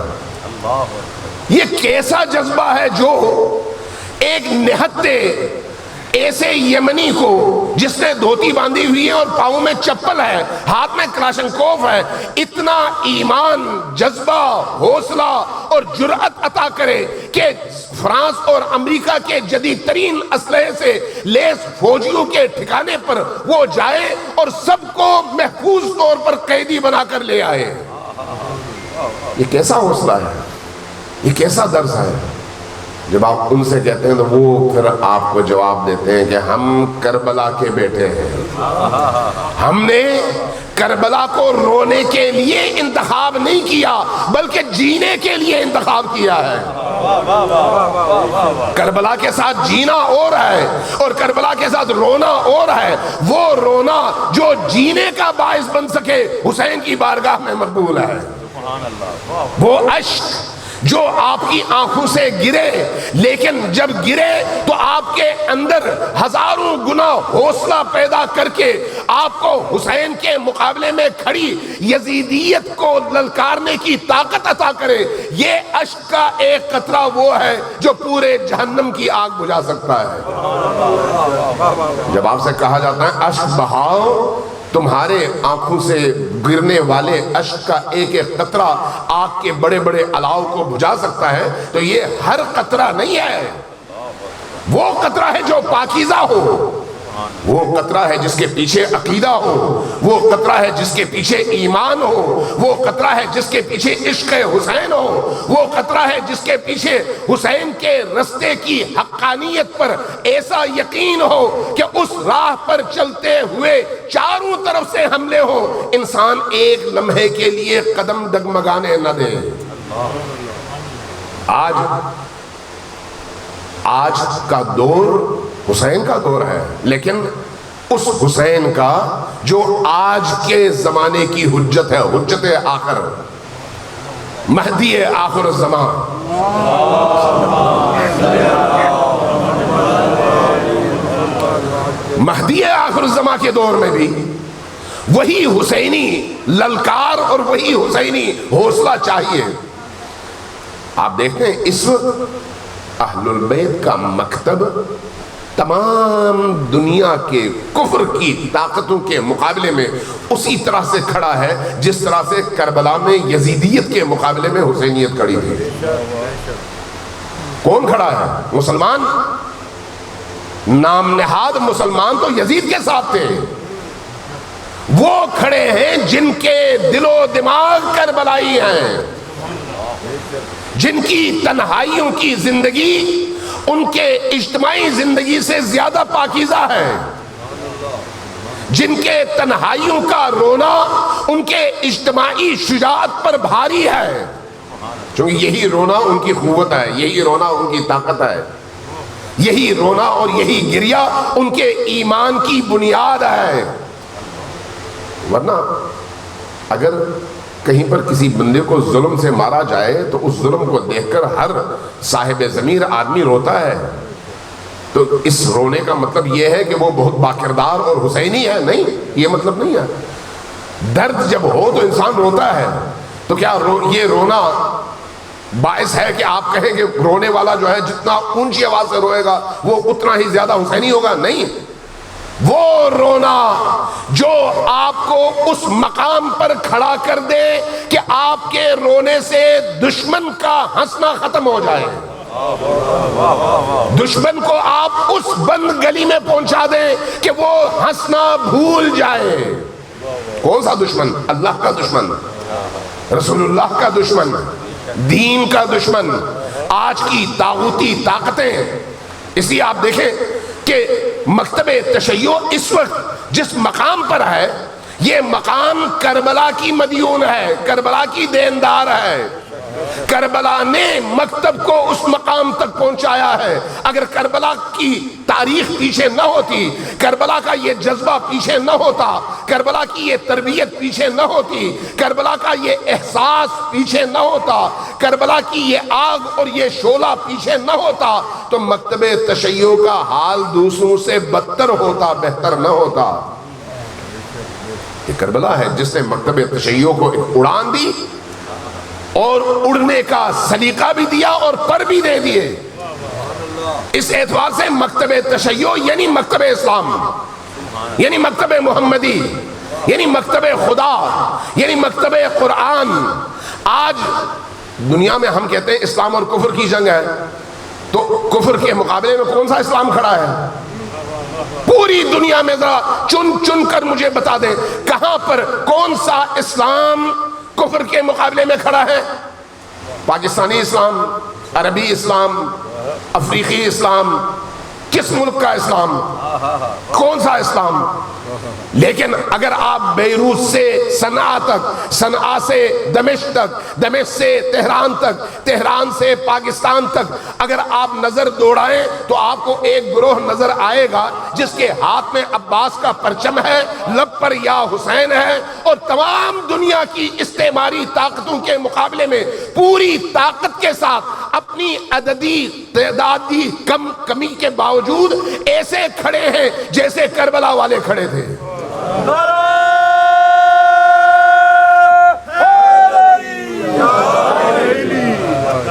یہ کیسا جذبہ ہے جو ایک نہتے ایسے یمنی کو، جس نے دھوتی باندھی ہوئی ہے اور پاؤں میں چپل ہے، ہاتھ میں کلاشنکوف ہے، اتنا ایمان، جذبہ، حوصلہ اور جرأت عطا کرے کہ فرانس اور امریکہ کے جدید ترین اسلحے سے لیس فوجیوں کے ٹھکانے پر وہ جائے اور سب کو محفوظ طور پر قیدی بنا کر لے آئے. یہ کیسا حوصلہ ہے، یہ کیسا درس ہے. جب آپ ان سے کہتے ہیں تو وہ پھر آپ کو جواب دیتے ہیں کہ ہم کربلا کے بیٹے ہیں، ہم نے کربلا کو رونے کے لیے انتخاب نہیں کیا بلکہ جینے کے لیے انتخاب کیا ہے. کربلا کے ساتھ جینا اور ہے اور کربلا کے ساتھ رونا اور ہے. وہ رونا جو جینے کا باعث بن سکے حسین کی بارگاہ میں مقبول ہے. وہ اشک جو آپ کی آنکھوں سے گرے، لیکن جب گرے تو آپ کے اندر ہزاروں گنا حوصلہ پیدا کر کے آپ کو حسین کے مقابلے میں کھڑی یزیدیت کو للکارنے کی طاقت عطا کرے. یہ اشک کا ایک قطرہ وہ ہے جو پورے جہنم کی آگ بجھا سکتا ہے. جب آپ سے کہا جاتا ہے اشک بہاؤ، تمہارے آنکھوں سے گرنے والے اشک کا ایک ایک قطرہ آگ کے بڑے بڑے الاؤ کو بجھا سکتا ہے، تو یہ ہر قطرہ نہیں ہے. وہ قطرہ ہے جو پاکیزہ ہو، وہ قطرہ ہے جس کے پیچھے عقیدہ ہو، وہ قطرہ ہے جس کے پیچھے ایمان ہو، وہ قطرہ ہے جس کے پیچھے عشق حسین ہو، وہ قطرہ ہے جس کے پیچھے حسین کے رستے کی حقانیت پر ایسا یقین ہو کہ اس راہ پر چلتے ہوئے چاروں طرف سے حملے ہو، انسان ایک لمحے کے لیے قدم ڈگمگانے نہ دے. آج کا دور حسین کا دور ہے، لیکن اس حسین کا جو آج کے زمانے کی حجت ہے، حجت آخر، مہدی آخر الزمان، مہدی آخر الزمان کے دور میں بھی وہی حسینی للکار اور وہی حسینی حوصلہ چاہیے. آپ دیکھتے ہیں اس وقت اہل البیت کا مکتب تمام دنیا کے کفر کی طاقتوں کے مقابلے میں اسی طرح سے کھڑا ہے جس طرح سے کربلا میں یزیدیت کے مقابلے میں حسینیت کھڑی تھی. کون کھڑا ہے؟ مسلمان. نام نہاد مسلمان تو یزید کے ساتھ تھے. وہ کھڑے ہیں جن کے دل و دماغ کربلائی ہیں، جن کی تنہائیوں کی زندگی ان کے اجتماعی زندگی سے زیادہ پاکیزہ ہے، جن کے تنہائیوں کا رونا ان کے اجتماعی شجاعت پر بھاری ہے، چونکہ یہی رونا ان کی قوت ہے، یہی رونا ان کی طاقت ہے، یہی رونا اور یہی گریہ ان کے ایمان کی بنیاد ہے۔ ورنہ اگر کہیں پر کسی بندے کو ظلم سے مارا جائے تو اس ظلم کو دیکھ کر ہر صاحب ضمیر آدمی روتا ہے، تو اس رونے کا مطلب یہ ہے کہ وہ بہت باکردار اور حسینی ہے؟ نہیں، یہ مطلب نہیں ہے۔ درد جب ہو تو انسان روتا ہے، تو کیا یہ رونا باعث ہے کہ آپ کہیں کہ رونے والا جو ہے جتنا اونچی آواز سے روئے گا وہ اتنا ہی زیادہ حسینی ہوگا؟ نہیں، وہ رونا جو آپ کو اس مقام پر کھڑا کر دے کہ آپ کے رونے سے دشمن کا ہنسنا ختم ہو جائے، دشمن کو آپ اس بند گلی میں پہنچا دیں کہ وہ ہنسنا بھول جائے۔ کون سا دشمن؟ اللہ کا دشمن، رسول اللہ کا دشمن، دین کا دشمن، آج کی طاغوتی طاقتیں۔ اس لیے آپ دیکھیں کہ مکتب تشیع اس وقت جس مقام پر ہے، یہ مقام کربلا کی مدیون ہے، کربلا کی دیندار ہے۔ کربلا نے مکتب کو اس مقام تک پہنچایا ہے۔ اگر کربلا کی تاریخ پیچھے نہ ہوتی، کربلا کا یہ جذبہ پیچھے نہ ہوتا، کربلا کی یہ تربیت پیچھے نہ ہوتی، کربلا کا یہ احساس پیچھے نہ ہوتا، کربلا کی یہ آگ اور یہ شعلہ پیچھے نہ ہوتا، تو مکتب تشیع کا حال دوسروں سے بدتر ہوتا، بہتر نہ ہوتا۔ یہ کربلا ہے جس نے مکتب تشیع کو ایک اڑان دی اور اڑنے کا سلیقہ بھی دیا اور پر بھی دے دیے۔ اس اعتبار سے مکتب تشیع یعنی مکتب اسلام، یعنی مکتب محمدی، یعنی مکتب خدا، یعنی مکتب قرآن۔ آج دنیا میں ہم کہتے ہیں اسلام اور کفر کی جنگ ہے، تو کفر کے مقابلے میں کون سا اسلام کھڑا ہے؟ پوری دنیا میں ذرا چن چن کر مجھے بتا دیں کہاں پر کون سا اسلام کفر کے مقابلے میں کھڑا ہے؟ پاکستانی اسلام، عربی اسلام، افریقی اسلام، کس ملک کا اسلام؟ کون سا اسلام؟ لیکن اگر آپ بیروت سے صنعاء تک، صنعاء سے دمشق تک، دمشق سے تہران تک، تہران سے پاکستان تک اگر آپ نظر دوڑائیں تو آپ کو ایک گروہ نظر آئے گا جس کے ہاتھ میں عباس کا پرچم ہے، لب پر یا حسین ہے، اور تمام دنیا کی استعماری طاقتوں کے مقابلے میں پوری طاقت کے ساتھ اپنی عددی تعدادی کمی کے باوجود ایسے کھڑے ہیں جیسے کربلا والے کھڑے تھے۔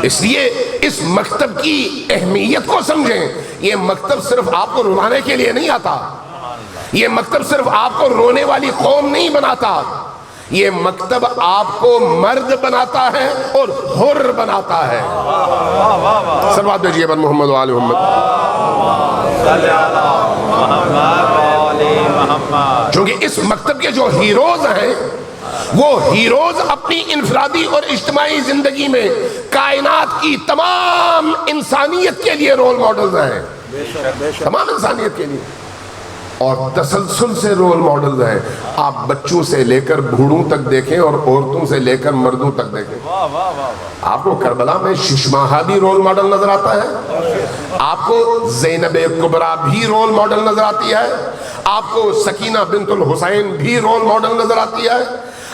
اس لیے اس مکتب کی اہمیت کو سمجھیں۔ یہ مکتب صرف آپ کو رلانے کے لیے نہیں آتا، یہ مکتب صرف آپ کو رونے والی قوم نہیں بناتا، یہ مکتب آپ کو مرد بناتا ہے اور حر بناتا ہے۔ صلوات بھیجیے بن محمد و آل محمد۔ چونکہ اس مکتب کے جو ہیروز ہیں وہ ہیروز اپنی انفرادی اور اجتماعی زندگی میں کائنات کی تمام انسانیت کے لیے رول ماڈلز ہیں، تمام انسانیت کے لیے، اور تسلسل سے رول ماڈلز ہیں۔ آپ بچوں سے لے کر بوڑھوں تک دیکھیں اور عورتوں سے لے کر مردوں تک دیکھیں، آپ کو کربلا میں ششماہا بھی رول ماڈل نظر آتا ہے، آپ کو زینب کبریٰ بھی رول ماڈل نظر آتی ہے، آپ کو سکینہ بنت الحسین بھی رول ماڈل نظر آتی ہے،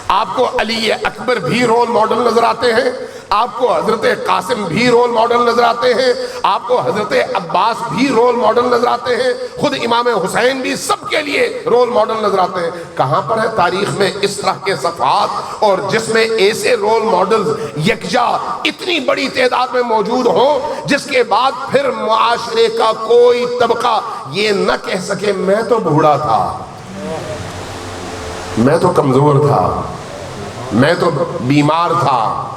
آپ کو علی اکبر بھی رول ماڈل نظر آتے ہیں، آپ کو حضرت قاسم بھی رول ماڈل نظر آتے ہیں، آپ کو حضرت عباس بھی رول ماڈل نظر آتے ہیں، خود امام حسین بھی سب کے لیے رول ماڈل نظر آتے ہیں۔ کہاں پر ہے تاریخ میں اس طرح کے صفحات اور جس میں ایسے رول ماڈلز یکجا اتنی بڑی تعداد میں موجود ہوں جس کے بعد پھر معاشرے کا کوئی طبقہ یہ نہ کہہ سکے میں تو بوڑھا تھا، میں تو کمزور تھا، میں تو بیمار تھا،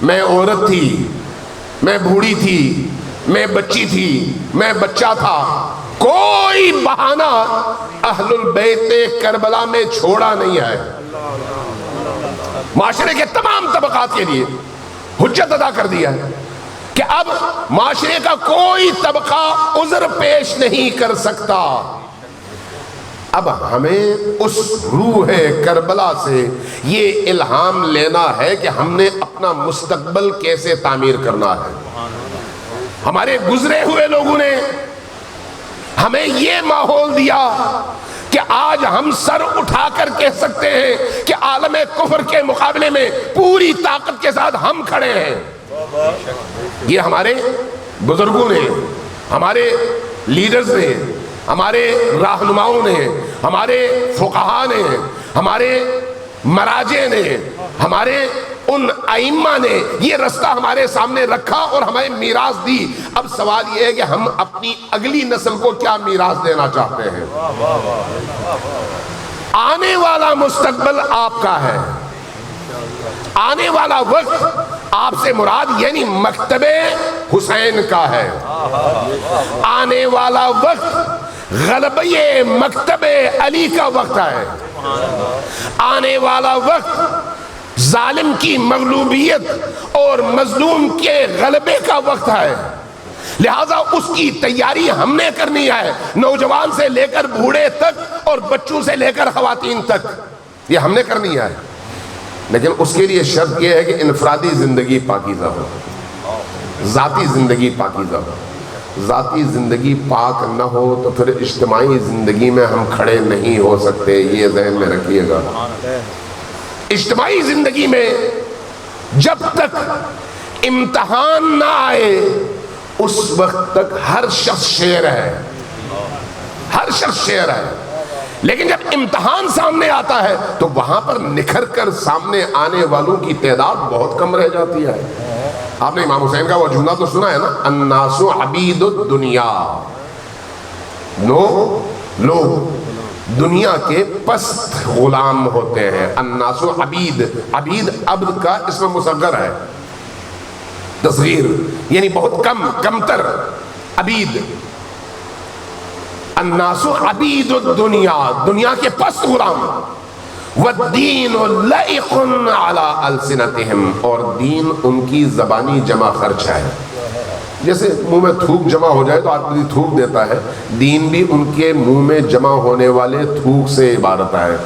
میں عورت تھی، میں بوڑھی تھی، میں بچی تھی، میں بچہ تھا۔ کوئی بہانہ اہل البیت کربلا میں چھوڑا نہیں ہے۔ معاشرے کے تمام طبقات کے لیے حجت ادا کر دیا ہے۔ کہ اب معاشرے کا کوئی طبقہ عذر پیش نہیں کر سکتا. اب ہمیں اس روح کربلا سے یہ الہام لینا ہے کہ ہم نے اپنا مستقبل کیسے تعمیر کرنا ہے. ہمارے گزرے ہوئے لوگوں نے ہمیں یہ ماحول دیا کہ آج ہم سر اٹھا کر کہہ سکتے ہیں کہ عالم کفر کے مقابلے میں پوری طاقت کے ساتھ ہم کھڑے ہیں. یہ ہمارے بزرگوں نے، ہمارے لیڈرز نے، ہمارے رہنماؤں نے، ہمارے فقہاء نے، ہمارے مراجع نے، ہمارے ان ائمہ نے یہ رستہ ہمارے سامنے رکھا اور ہمیں میراث دی. اب سوال یہ ہے کہ ہم اپنی اگلی نسل کو کیا میراث دینا چاہتے ہیں. آنے والا مستقبل آپ کا ہے. آنے والا وقت آپ سے مراد یعنی مکتب حسین کا ہے. آنے والا وقت غلبہ مکتب علی کا وقت ہے. آنے والا وقت ظالم کی مغلوبیت اور مظلوم کے غلبے کا وقت ہے. لہذا اس کی تیاری ہم نے کرنی ہے، نوجوان سے لے کر بوڑھے تک اور بچوں سے لے کر خواتین تک، یہ ہم نے کرنی ہے. لیکن اس کے لیے شرط یہ ہے کہ انفرادی زندگی پاکیزہ ہو، ذاتی زندگی پاکیزہ ہو. ذاتی زندگی پاک نہ ہو تو پھر اجتماعی زندگی میں ہم کھڑے نہیں ہو سکتے، یہ ذہن میں رکھیے گا. اجتماعی زندگی میں جب تک امتحان نہ آئے اس وقت تک ہر شخص شیر ہے، ہر شخص شیر ہے. لیکن جب امتحان سامنے آتا ہے تو وہاں پر نکھر کر سامنے آنے والوں کی تعداد بہت کم رہ جاتی ہے. آپ نے امام حسین کا وہ جملہ تو سنا ہے نا، الناس عبید الدنیا، لوگ دنیا کے پست غلام ہوتے ہیں. الناس عبید، عبید عبد کا اسم مصغر ہے، تصغیر یعنی بہت کمتر. عبید، الناس عبید الدنیا، دنیا کے پست غلام. والدین لائق علی السنتہم، اور دین ان کی زبانی جمع خرچ ہے. جیسے منہ میں تھوک جمع ہو جائے تو آدمی تھوک دیتا ہے، دین بھی ان کے منہ میں جمع ہونے والے تھوک سے عبارت ہے.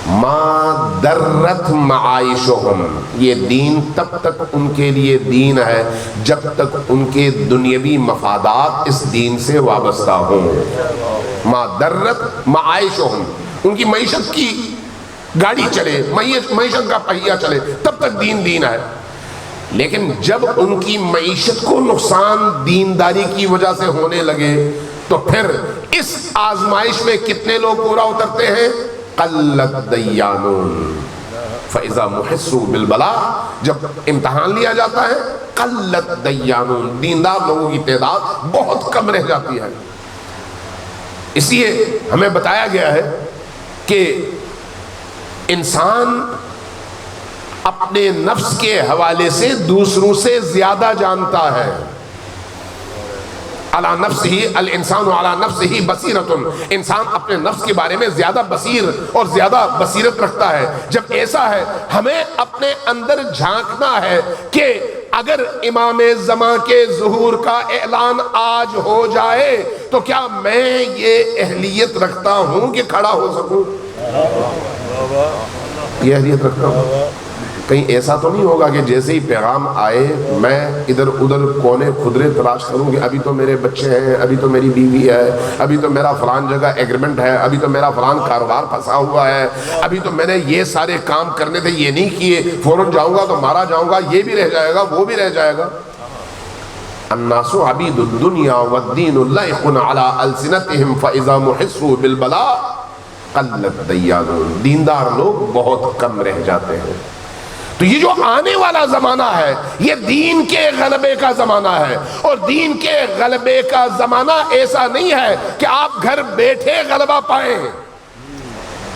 ما درت معائشہم، یہ دین تب تک ان کے لیے دین ہے جب تک ان کے دنیاوی مفادات اس دین سے وابستہ ہوں. ما درت معائشہم، ان کی معیشت کی گاڑی چلے، معیشت کا پہیہ چلے، تب تک دین ہے. لیکن جب ان کی معیشت کو نقصان دینداری کی وجہ سے ہونے لگے تو پھر اس آزمائش میں کتنے لوگ پورا اترتے ہیں؟ قلت دیانون، فَإِذَا مُحِسُّوا بِالْبَلَاءِ، جب امتحان لیا جاتا ہے قلت دیانون، دیندار لوگوں کی تعداد بہت کم رہ جاتی ہے. اس لیے ہمیں بتایا گیا ہے کہ انسان اپنے نفس کے حوالے سے دوسروں سے زیادہ جانتا ہے. علی نفسہ الانسان علی نفسہ بصیرۃ، انسان اپنے نفس کے بارے میں زیادہ بصیر اور زیادہ بصیرت رکھتا ہے. جب ایسا ہے ہمیں اپنے اندر جھانکنا ہے کہ اگر امام زمان کے ظہور کا اعلان آج ہو جائے تو کیا میں یہ اہلیت رکھتا ہوں کہ کھڑا ہو سکوں؟ یہ اہلیت رکھتا ہوں. کہیں ایسا تو نہیں ہوگا کہ جیسے ہی پیغام آئے میں ادھر ادھر کونے خدرے تلاش کروں کہ ابھی تو میرے بچے ہیں، ابھی تو میری بیوی ہے، ابھی تو میرا فلان جگہ ایگریمنٹ ہے، ابھی تو میرا فلان کاروبار پھنسا ہوا ہے، ابھی تو میں نے یہ سارے کام کرنے تھے یہ نہیں کیے، فوراً جاؤں گا تو مارا جاؤں گا، یہ بھی رہ جائے گا وہ بھی رہ جائے گا. الناس عبید الدنیا والدین لائق علی السنتہم فاذا محسوا بالبلاء قلت دیانون، دیندار لوگ بہت کم رہ جاتے ہیں. تو یہ جو آنے والا زمانہ ہے یہ دین کے غلبے کا زمانہ ہے. اور دین کے غلبے کا زمانہ ایسا نہیں ہے کہ آپ گھر بیٹھے غلبہ پائیں،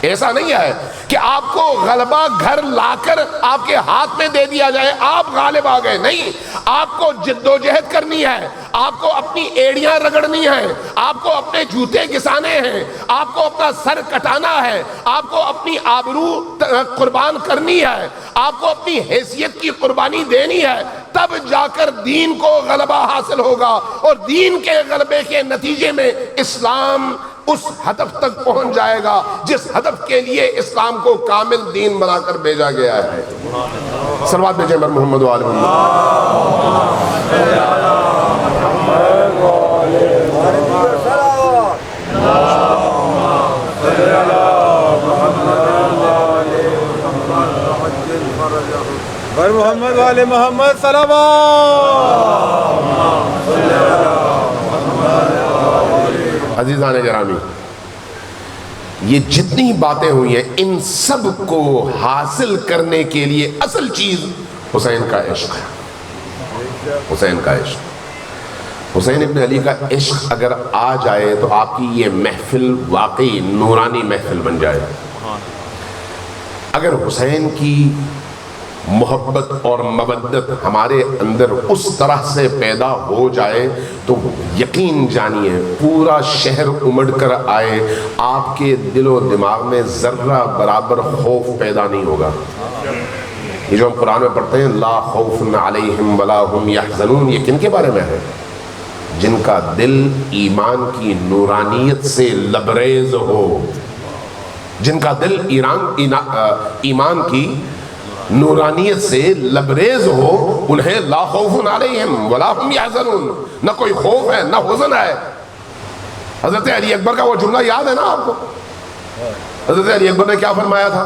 ایسا نہیں ہے. کہ آپ کو غلبہ گھر لا کر آپ کے ہاتھ میں دے دیا جائے آپ غالب آ گئے. نہیں، آپ کو جد و جہد کرنی ہے، آپ کو اپنی ایڑیاں رگڑنی ہیں، آپ کو اپنے جوتے گھسانے ہیں، آپ کو اپنا سر کٹانا ہے، آپ کو اپنی آبرو قربان کرنی ہے، آپ کو اپنی حیثیت کی قربانی دینی ہے. تب جا کر دین کو غلبہ حاصل ہوگا، اور دین کے غلبے کے نتیجے میں اسلام اس ہدف تک پہنچ جائے گا جس ہدف کے لیے اسلام کو کامل دین بنا کر بھیجا گیا ہے. صلوات بھیجیں بر محمد و آل محمد. بر محمد والے محمد صلوات. عزیزان گرامی، یہ جتنی باتیں ہوئی ہیں ان سب کو حاصل کرنے کے لیے اصل چیز حسین کا عشق ہے. حسین کا عشق، حسین ابن علی کا عشق اگر آ جائے تو آپ کی یہ محفل واقعی نورانی محفل بن جائے. اگر حسین کی محبت اور مودت ہمارے اندر اس طرح سے پیدا ہو جائے تو یقین جانیے پورا شہر امڑ کر آئے، آپ کے دل و دماغ میں ذرہ برابر خوف پیدا نہیں ہوگا. یہ جو ہم قرآن میں پڑھتے ہیں لا خوف علیہم ولا هم یحزنون، یہ کن کے بارے میں ہے؟ جن کا دل ایمان کی نورانیت سے لبریز ہو، جن کا دل ایمان کی نورانیت سے لبریز ہو، انہیں لا خوف علیہم ولا هم یحزنون، نہ کوئی خوف ہے نہ حزن ہے. حضرت علی اکبر کا وہ جملہ یاد ہے نا آپ کو؟ حضرت علی اکبر نے کیا فرمایا تھا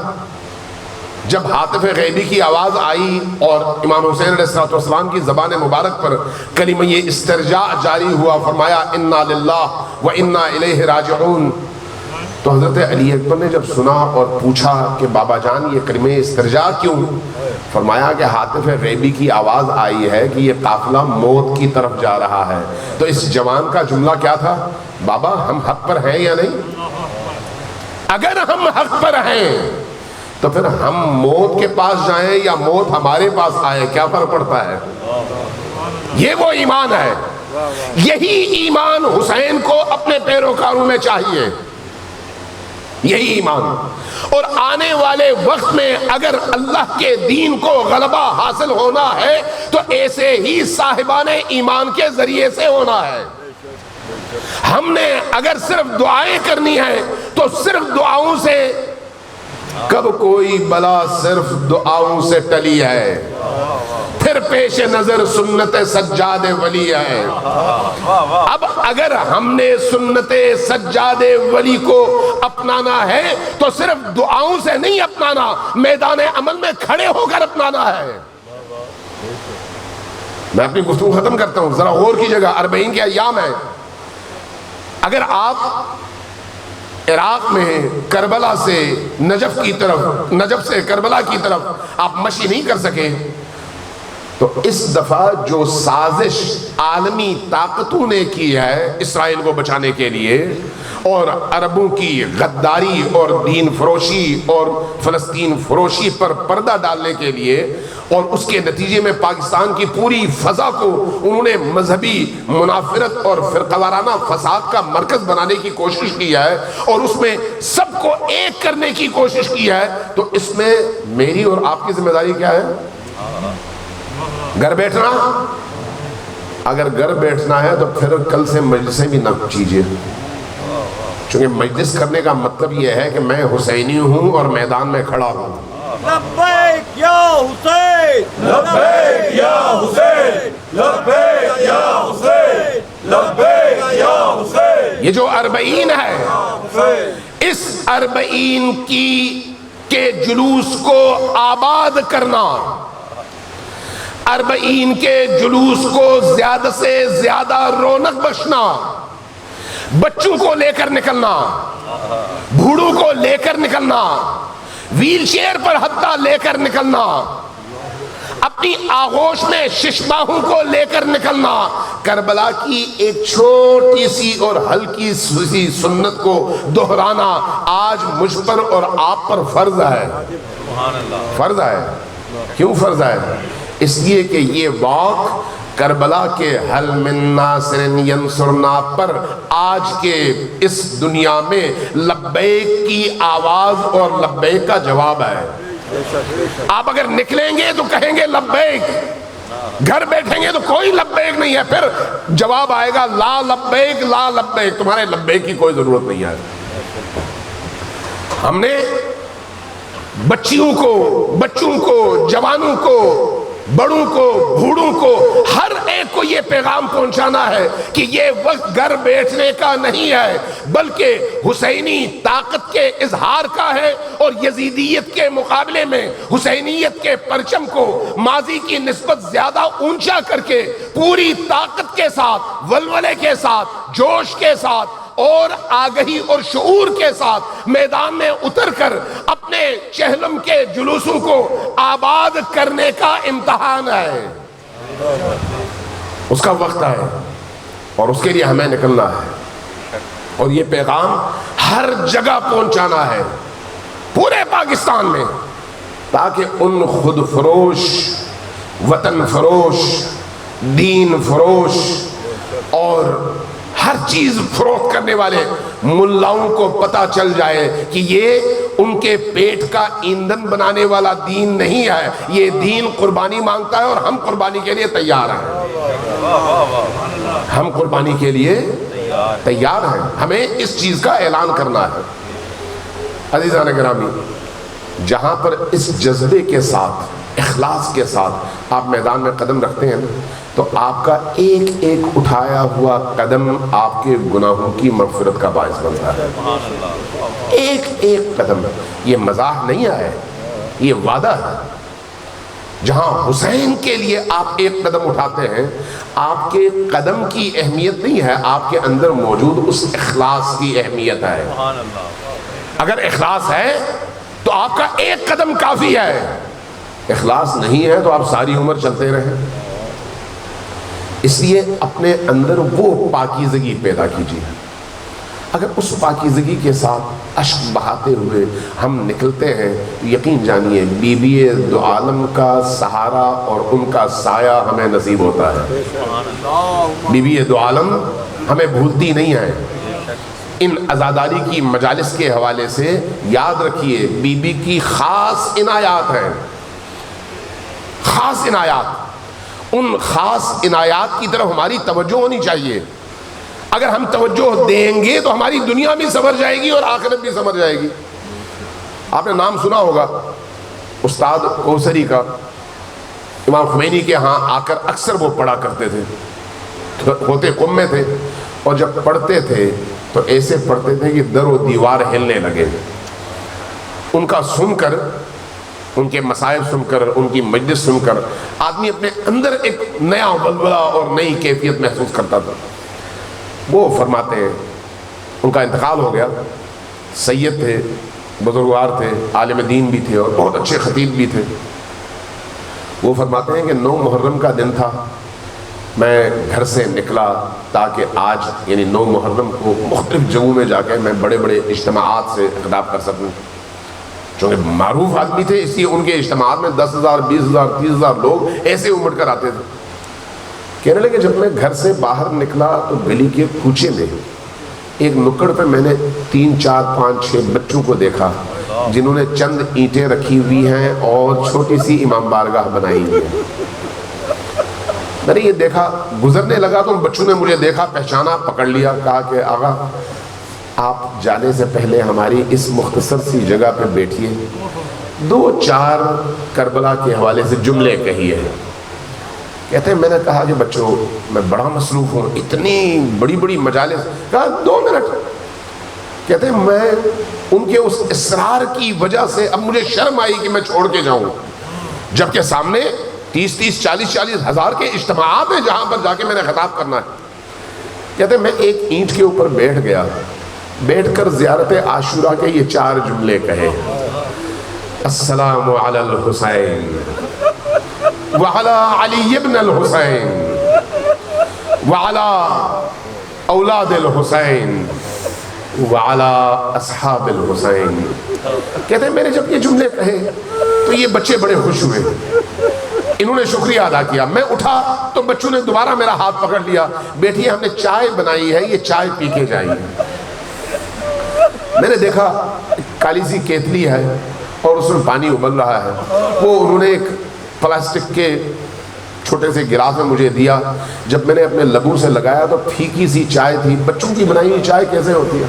جب ہاتف غیبی کی آواز آئی اور امام حسین علیہ السلام کی زبان مبارک پر کلمہ استرجاع جاری ہوا؟ فرمایا انا للہ و انا الیہ راجعون. تو حضرت علی اکبر نے جب سنا اور پوچھا کہ بابا جان یہ کلمہ استرجاع کیوں؟ فرمایا کہ ہاتف غیبی کی آواز آئی ہے کہ یہ قافلہ موت کی طرف جا رہا ہے. تو اس جوان کا جملہ کیا تھا؟ بابا ہم حق پر ہیں یا نہیں؟ اگر ہم حق پر ہیں تو پھر ہم موت کے پاس جائیں یا موت ہمارے پاس آئے، کیا فرق پڑتا ہے؟ یہ وہ ایمان ہے. یہی ایمان حسین کو اپنے پیروکاروں میں چاہیے، یہی ایمان. اور آنے والے وقت میں اگر اللہ کے دین کو غلبہ حاصل ہونا ہے تو ایسے ہی صاحبان ایمان کے ذریعے سے ہونا ہے. ہم نے اگر صرف دعائیں کرنی ہیں تو صرف دعاؤں سے کب کوئی بلا صرف دعاؤں سے ٹلی ہے. پھر پیش نظر سنت سجاد ولی ہے. اب اگر ہم نے سنت سجاد ولی کو اپنانا ہے تو صرف دعاؤں سے نہیں اپنانا، میدان عمل میں کھڑے ہو کر اپنانا ہے. میں اپنی گفتگو ختم کرتا ہوں، ذرا غور کیجئے گا. 40 کے ایام ہیں. اگر آپ عراق میں کربلا سے نجف کی طرف، نجف سے کربلا کی طرف آپ مشی نہیں کر سکے تو اس دفعہ جو سازش عالمی طاقتوں نے کی ہے اسرائیل کو بچانے کے لیے، اور عربوں کی غداری اور دین فروشی اور فلسطین فروشی پر پردہ ڈالنے کے لیے، اور اس کے نتیجے میں پاکستان کی پوری فضا کو انہوں نے مذہبی منافرت اور فرقہ وارانہ فساد کا مرکز بنانے کی کوشش کی ہے، اور اس میں سب کو ایک کرنے کی کوشش کی ہے. تو اس میں میری اور آپ کی ذمہ داری کیا ہے؟ گھر بیٹھنا. اگر گھر بیٹھنا ہے تو پھر کل سے مجلسیں بھی نہ کیجیے، چونکہ مجلس کرنے کا مطلب یہ ہے کہ میں حسینی ہوں اور میدان میں کھڑا ہوں. لبیک یا حسین، لبیک یا حسین، لبیک یا حسین، لبیک یا حسین. یہ جو 40 ہے، اس 40 کے جلوس کو آباد کرنا، 40 کے جلوس کو زیادہ سے زیادہ رونق بخشنا، بچوں کو لے کر نکلنا، بوڑھوں کو لے کر نکلنا، ویل چیئر پر حتیٰ لے کر نکلنا، اپنی آغوش میں ششباہوں کو لے کر نکلنا، کربلا کی ایک چھوٹی سی اور ہلکی سی سنت کو دہرانا آج مجھ پر اور آپ پر فرض ہے۔ فرض ہے۔ کیوں فرض ہے؟ اس لیے کہ یہ واقع کربلا کے حل من ناصر ینصرنا پر آج کے اس دنیا میں لبیک کی آواز اور لبیک کا جواب ہے۔ آپ اگر نکلیں گے تو کہیں گے لبیک، گھر بیٹھیں گے تو کوئی لبیک نہیں ہے، پھر جواب آئے گا لا لبیک لا لبیک، تمہارے لبیک کی کوئی ضرورت نہیں ہے۔ ہم نے بچیوں کو، جوانوں کو، بڑوں کو، بوڑھوں کو، ہر ایک کو یہ پیغام پہنچانا ہے کہ یہ وقت گھر بیٹھنے کا نہیں ہے، بلکہ حسینی طاقت کے اظہار کا ہے، اور یزیدیت کے مقابلے میں حسینیت کے پرچم کو ماضی کی نسبت زیادہ اونچا کر کے پوری طاقت کے ساتھ، ولولے کے ساتھ، جوش کے ساتھ اور آگہی اور شعور کے ساتھ میدان میں اتر کر اپنے چہلم کے جلوسوں کو آباد کرنے کا امتحان ہے۔ اس کا وقت ہے اور اس کے لیے ہمیں نکلنا ہے، اور یہ پیغام ہر جگہ پہنچانا ہے پورے پاکستان میں، تاکہ ان خود فروش، وطن فروش، دین فروش اور ہر چیز فروخت کرنے والے ملاؤں کو پتا چل جائے کہ یہ ان کے پیٹ کا ایندھن بنانے والا دین نہیں ہے، یہ دین قربانی مانگتا ہے، اور ہم قربانی کے لیے تیار ہیں۔ ہم قربانی کے لیے تیار ہیں، ہمیں اس چیز کا اعلان کرنا ہے۔ عزیزان گرامی، جہاں پر اس جذبے کے ساتھ، اخلاص کے ساتھ آپ میدان میں قدم رکھتے ہیں تو آپ کا ایک ایک اٹھایا ہوا قدم آپ کے گناہوں کی مغفرت کا باعث بنتا ہے۔ ایک ایک قدم، یہ مزاح نہیں ہے، یہ وعدہ ہے۔ جہاں حسین کے لیے آپ ایک قدم اٹھاتے ہیں، آپ کے قدم کی اہمیت نہیں ہے، آپ کے اندر موجود اس اخلاص کی اہمیت ہے۔ اگر اخلاص ہے تو آپ کا ایک قدم کافی ہے، اخلاص نہیں ہے تو آپ ساری عمر چلتے رہیں۔ اس لیے اپنے اندر وہ پاکیزگی پیدا کیجیے۔ اگر اس پاکیزگی کے ساتھ اشک بہاتے ہوئے ہم نکلتے ہیں تو یقین جانیے بی بی دو عالم کا سہارا اور ان کا سایہ ہمیں نصیب ہوتا ہے۔ بی بی دو عالم ہمیں بھولتی نہیں ہے۔ ان عزاداری کی مجالس کے حوالے سے یاد رکھیے بی بی کی خاص عنایات ہیں، خاص عنایات۔ ان خاص عنایات کی طرف ہماری توجہ ہونی چاہیے۔ اگر ہم توجہ دیں گے تو ہماری دنیا بھی سنور جائے گی اور آخرت بھی سنور جائے گی۔ آپ نے نام سنا ہوگا استاد کوثری کا، امام خمینی کے ہاں آ کر اکثر وہ پڑھا کرتے تھے، ہوتے قم میں تھے، اور جب پڑھتے تھے تو ایسے پڑھتے تھے کہ در و دیوار ہلنے لگے۔ ان کا سن کر، ان کے مسائل سن کر، ان کی مجلس سن کر آدمی اپنے اندر ایک نیا ولولہ اور نئی کیفیت محسوس کرتا تھا۔ وہ فرماتے ہیں، ان کا انتقال ہو گیا، سید تھے، بزرگوار تھے، عالم دین بھی تھے اور بہت اچھے خطیب بھی تھے۔ وہ فرماتے ہیں کہ 9 محرم کا دن تھا، میں گھر سے نکلا تاکہ آج یعنی 9 محرم کو مختلف جگہوں میں جا کے میں بڑے بڑے اجتماعات سے خطاب کر سکوں۔ چونکہ معروف آدمی تھے اس لیے ان کے اجتماعات میں 10,000 20,000 30,000 لوگ ایسے امٹ کر آتے تھے۔ کہنے لگے جب میں گھر سے باہر نکلا تو گلی کے کوچے میں ایک نکڑ پہ میں نے 3 4 5 6 بچوں کو دیکھا جنہوں نے چند اینٹیں رکھی ہوئی ہیں اور چھوٹی سی امام بارگاہ بنائی ہوئی ہے۔ میں نے یہ دیکھا، گزرنے لگا تو ان بچوں نے مجھے دیکھا، پہچانا، پکڑ لیا، کہا کہ آقا آپ جانے سے پہلے ہماری اس مختصر سی جگہ پہ بیٹھیے، 2 4 کربلا کے حوالے سے جملے کہیے۔ کہتے ہیں میں نے کہا کہ بچوں میں بڑا مصروف ہوں، اتنی بڑی بڑی مجالس، کہا 2 منٹ۔ کہتے ہیں میں ان کے اس اصرار کی وجہ سے اب مجھے شرم آئی کہ میں چھوڑ کے جاؤں، جبکہ سامنے 30 40 ہزار کے اجتماعات ہیں جہاں پر جا کے میں نے خطاب کرنا ہے۔ کہتے ہیں میں ایک اینٹ کے اوپر بیٹھ گیا، بیٹھ کر زیارت عاشورہ کے یہ 4 جملے کہے، السلام علی الحسین وعلی علی ابن الحسین وعلی اولاد الحسین وعلی اصحاب الحسین. کہتے ہیں میں نے جب یہ جملے کہے تو یہ بچے بڑے خوش ہوئے, انہوں نے شکریہ ادا کیا. میں اٹھا تو بچوں نے دوبارہ میرا ہاتھ پکڑ لیا, بیٹی ہم نے چائے بنائی ہے, یہ چائے پی کے جائیے. میں نے دیکھا کالی سی کیتلی ہے اور اس میں پانی ابل رہا ہے. وہ انہوں نے ایک پلاسٹک کے چھوٹے سے گلاس میں مجھے دیا. جب میں نے اپنے لبوں سے لگایا تو پھیکی سی چائے تھی. بچوں کی بنائی ہوئی چائے کیسے ہوتی ہے,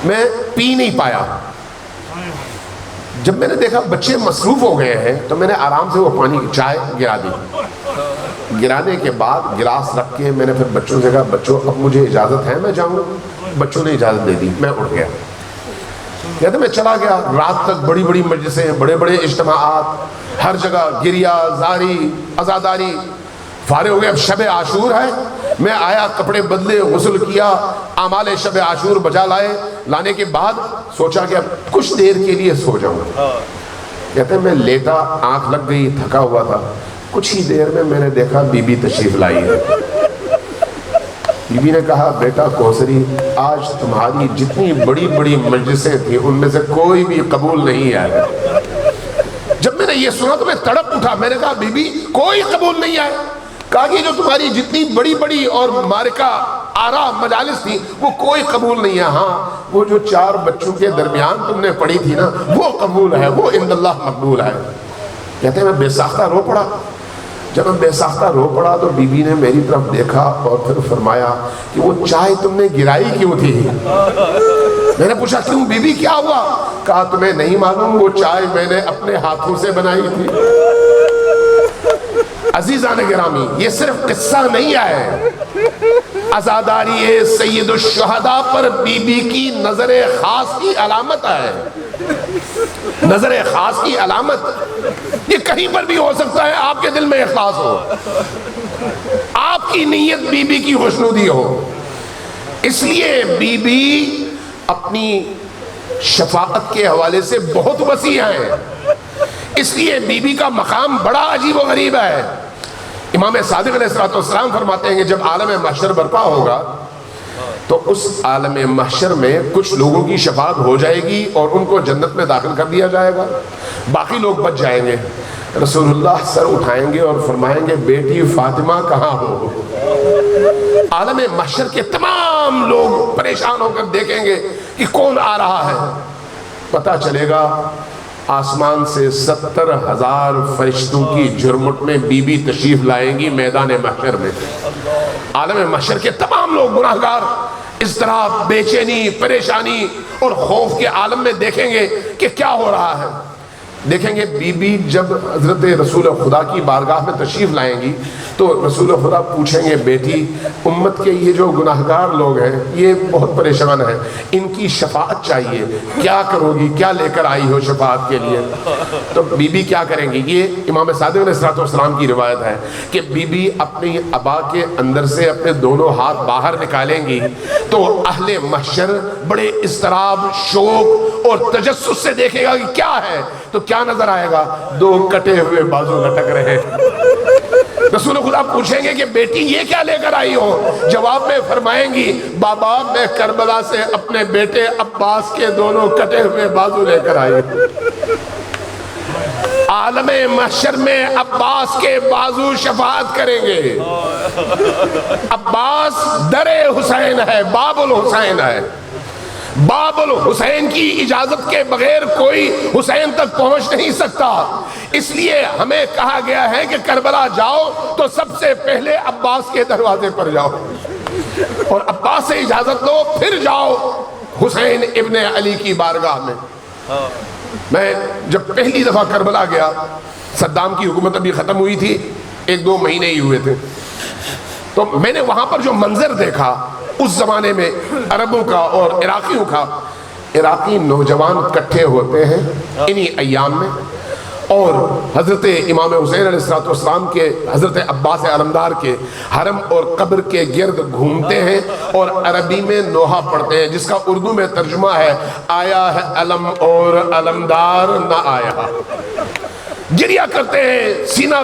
میں پی نہیں پایا. جب میں نے دیکھا بچے مصروف ہو گئے ہیں تو میں نے آرام سے وہ پانی کی چائے گرا دی. گرانے کے بعد گلاس رکھ کے میں نے پھر بچوں سے کہا بچوں اب مجھے اجازت ہے میں جاؤں. بچوں نے اجازت دے دی, میں اٹھ گیا. کہتے میں چلا گیا. رات تک بڑی بڑی مجلسیں, بڑے بڑے اجتماعات, ہر جگہ گریہ زاری عزاداری. فارغ ہو گئے, اب شب عاشور ہے. میں آیا, کپڑے بدلے, غسل کیا, اعمال شب عاشور بجا لائے. لانے کے بعد سوچا کہ اب کچھ دیر کے لیے سو جاؤں. کہتے ہیں میں لیٹا, آنکھ لگ گئی, تھکا ہوا تھا. کچھ ہی دیر میں نے دیکھا بی بی تشریف لائی ہے. بی بی نے کہا بیٹا کوثری, آج تمہاری جتنی بڑی بڑی مجلسیں تھیں ان میں سے کوئی بھی قبول نہیں آیا. جب میں نے یہ سنا تو میں تڑپ اٹھا. میں نے کہا بی بی کوئی قبول نہیں آیا. کہا کہ جو تمہاری جتنی بڑی بڑی اور مارکہ آرا مجالس تھی وہ کوئی قبول نہیں ہے. ہاں وہ جو 4 بچوں کے درمیان تم نے پڑھی تھی نا وہ قبول ہے, وہ عند اللہ مقبول ہے. کہتے ہیں میں بے ساختہ رو پڑا. جب میں بے ساختہ رو پڑا تو بی بی نے میری طرف دیکھا اور پھر فرمایا کہ وہ چائے تم نے گرائی کیوں تھی؟ میں نے پوچھا کیوں بی بی کیا ہوا؟ کہا تمہیں نہیں معلوم وہ چائے میں نے اپنے ہاتھوں سے بنائی تھی. عزیزان گرامی یہ صرف قصہ نہیں ہے, عزاداری سید الشہداء پر بی بی کی نظر خاص کی علامت ہے. نظر خاص کی علامت یہ کہیں پر بھی ہو سکتا ہے. آپ کے دل میں اخلاص ہو, آپ کی نیت بی بی کی خوشنودی ہو. اس لیے بی بی اپنی شفاعت کے حوالے سے بہت وسیع ہیں. اس لیے بی بی کا مقام بڑا عجیب و غریب ہے. امام صادق علیہ السلام فرماتے ہیں کہ جب عالم محشر برپا ہوگا تو اس عالم محشر میں کچھ لوگوں کی شفاعت ہو جائے گی اور ان کو جنت میں داخل کر دیا جائے گا, باقی لوگ بچ جائیں گے. رسول اللہ سر اٹھائیں گے اور فرمائیں گے بیٹی فاطمہ کہاں ہو؟ عالم محشر کے تمام لوگ پریشان ہو کر دیکھیں گے کہ کون آ رہا ہے. پتہ چلے گا آسمان سے 70,000 فرشتوں کی جھرمٹ میں بی بی تشریف لائیں گی میدان محشر میں. عالم محشر کے تمام لوگ گناہگار اضطراب, بے چینی, پریشانی اور خوف کے عالم میں دیکھیں گے کہ کیا ہو رہا ہے. دیکھیں گے بی بی جب حضرت رسول خدا کی بارگاہ میں تشریف لائیں گی تو رسول خدا پوچھیں گے بیٹی امت کے یہ جو گناہگار لوگ ہیں یہ بہت پریشان ہیں, ان کی شفاعت چاہیے, کیا کرو گی, کیا لے کر آئی ہو شفاعت کے لیے؟ تو بی بی کیا کریں گی؟ یہ امام صادق علیہ السلام کی روایت ہے کہ بی بی اپنی ابا کے اندر سے اپنے دونوں ہاتھ باہر نکالیں گی تو اہل محشر بڑے اضطراب, شوق اور تجسس سے دیکھے گا کہ کیا ہے. تو کیا نظر آئے گا؟ 2 کٹے ہوئے بازو لٹک رہے. رسول خدا پوچھیں گے کہ بیٹی یہ کیا لے کر آئی ہو؟ جواب میں فرمائیں گی بابا میں کربلا سے اپنے بیٹے عباس کے دونوں کٹے ہوئے بازو لے کر آئی. عالم محشر میں عباس کے بازو شفاعت کریں گے. عباس در حسین ہے, باب الحسین ہے. باب الحسین کی اجازت کے بغیر کوئی حسین تک پہنچ نہیں سکتا. اس لیے ہمیں کہا گیا ہے کہ کربلا جاؤ تو سب سے پہلے عباس کے دروازے پر جاؤ اور عباس سے اجازت لو, پھر جاؤ حسین ابن علی کی بارگاہ میں. میں جب پہلی دفعہ کربلا گیا, صدام کی حکومت ابھی ختم ہوئی تھی, 1-2 مہینے ہی ہوئے تھے, تو میں نے وہاں پر جو منظر دیکھا اس زمانے میں عربوں کا اور عراقیوں کا. عراقی نوجوان اکٹھے ہوتے ہیں انہی ایام میں اور حضرت امام حسین علیہ السلام کے, حضرت عباس علمدار کے حرم اور قبر کے گرد گھومتے ہیں اور عربی میں نوحہ پڑھتے ہیں جس کا اردو میں ترجمہ ہے آیا ہے علم اور علمدار نہ آیا. گریہ کرتے ہیں، سینہ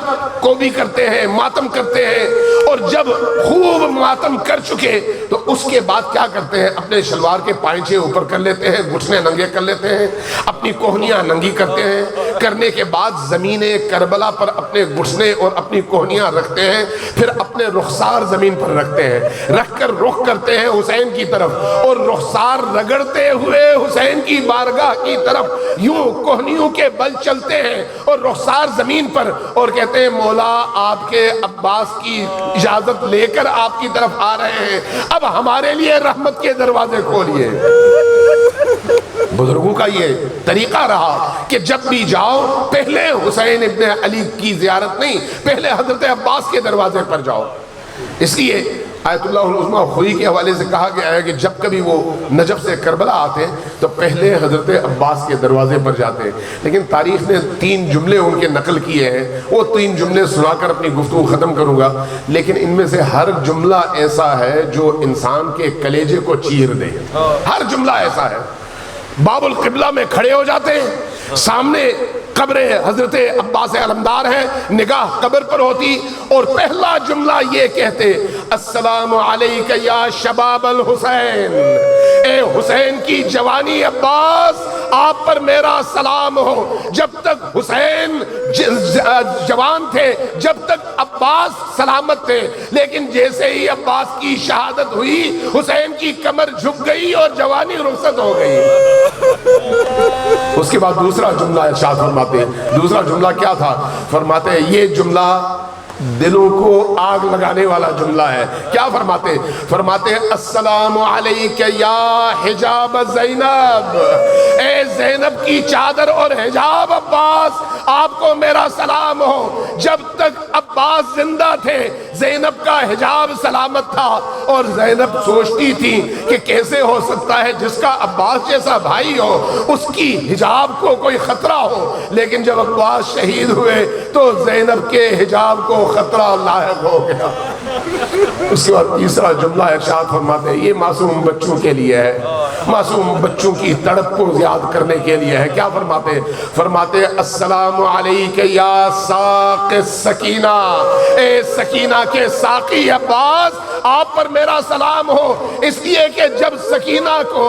کوبی کرتے ہیں، ماتم کرتے ہیں، اور جب خوب ماتم کر چکے تو اس کے بعد کیا کرتے ہیں؟ اپنے شلوار کے پائنچے اوپر کر لیتے ہیں، گھٹنے ننگے کر لیتے ہیں، اپنی کوہنیاں ننگی کرتے ہیں، کرنے کے بعد زمین کربلا پر اپنے گھٹنے اور اپنی کوہنیاں رکھتے ہیں، پھر اپنے رخسار زمین پر رکھتے ہیں، رکھ کر رخ کرتے ہیں حسین کی طرف، اور رخسار رگڑتے ہوئے حسین کی بارگاہ کی طرف یوں کوہنیوں کے بل چلتے ہیں اور رخسار زمین پر، اور کہتے ہیں مولا آپ کے عباس کی اجازت لے کر آپ کی طرف آ رہے ہیں، اب ہمارے لیے رحمت کے دروازے کھولیے۔ بزرگوں کا یہ طریقہ رہا کہ جب بھی جاؤ پہلے حسین ابن علی کی زیارت نہیں، پہلے حضرت عباس کے دروازے پر جاؤ۔ اس لیے آیت اللہ العظمیٰ خوئی کے حوالے سے کہا گیا ہے کہ جب کبھی وہ نجف سے کربلا آتے تو پہلے حضرت عباس کے دروازے پر جاتے ہیں، لیکن تاریخ نے 3 جملے ان کے نقل کیے ہیں، وہ 3 جملے سنا کر اپنی گفتگو ختم کروں گا، لیکن ان میں سے ہر جملہ ایسا ہے جو انسان کے کلیجے کو چیر دے، ہر جملہ ایسا ہے۔ باب القبلہ میں کھڑے ہو جاتے ہیں، سامنے قبر حضرت عباس علمدار ہے، نگاہ قبر پر ہوتی، اور پہلا جملہ یہ کہتے السلام علیک یا شباب الحسین، اے حسین کی جوانی عباس آپ پر میرا سلام ہو۔ جب تک حسین جوان تھے، جب تک عباس سلامت تھے، لیکن جیسے ہی عباس کی شہادت ہوئی حسین کی کمر جھک گئی اور جوانی رخصت ہو گئی۔ اس کے بعد دوسرا جملہ ارشاد فرماتے ہیں، دوسرا جملہ کیا تھا؟ فرماتے ہیں یہ جملہ دلوں کو آگ لگانے والا جملہ ہے۔ کیا فرماتے؟ فرماتے السلام علیک یا حجاب زینب، اے زینب کی چادر اور حجاب عباس آپ کو میرا سلام ہو۔ جب تک عباس زندہ تھے زینب کا حجاب سلامت تھا، اور زینب سوچتی تھی کہ کیسے ہو سکتا ہے جس کا عباس جیسا بھائی ہو اس کی حجاب کو کوئی خطرہ ہو، لیکن جب عباس شہید ہوئے تو زینب کے حجاب کو خطرہ لاحق ہو گیا۔ اس کے بعد تیسرا جملہ ارشاد فرماتے ہیں یہ معصوم بچوں کے لیے ہے، معصوم بچوں کی تڑپ کو یاد کرنے کے لیے ہے۔ کیا فرماتے ہیں؟ فرماتے السلام علیک یا ساق السکینہ، اے سکینہ کے ساقی عباس آپ پر میرا سلام ہو۔ اس لیے کہ جب سکینہ کو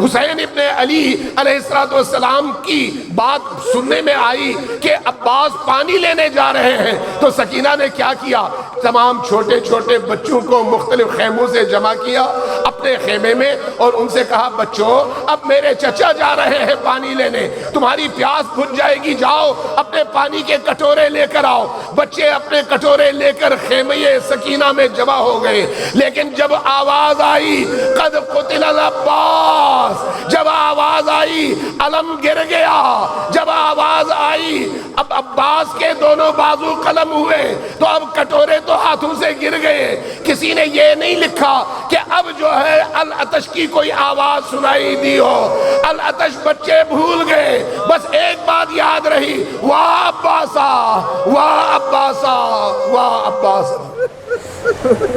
حسین ابن علی علیہ السلام کی بات سننے میں آئی کہ عباس پانی لینے جا رہے ہیں تو سکینہ نے کیا کیا؟ تمام چھوٹے چھوٹے بچوں کو مختلف خیموں سے جمع کیا اپنے خیمے میں، اور ان سے کہا بچوں اب میرے چچا جا رہے ہیں پانی لینے، تمہاری پیاس بجھ جائے گی، جاؤ اپنے پانی کے کٹورے لے کر آؤ۔ بچے اپنے کٹورے لے کر خیمے سکینہ میں جمع ہو گئے، لیکن جب آواز آئی قد قتل العباس، جب آواز آئی علم گر گیا، جب آواز آئی اب عباس کے دونوں بازو قلم ہوئے تو اب کٹورے تو ہاتھوں سے گر گئے۔ کسی نے یہ نہیں لکھا کہ اب جو ہے العطش کی کوئی آواز سنائی دی ہو، العطش بچے بھول گئے، بس ایک بات یاد رہی، واہ عباسا واہ عباسا واہ عباسا۔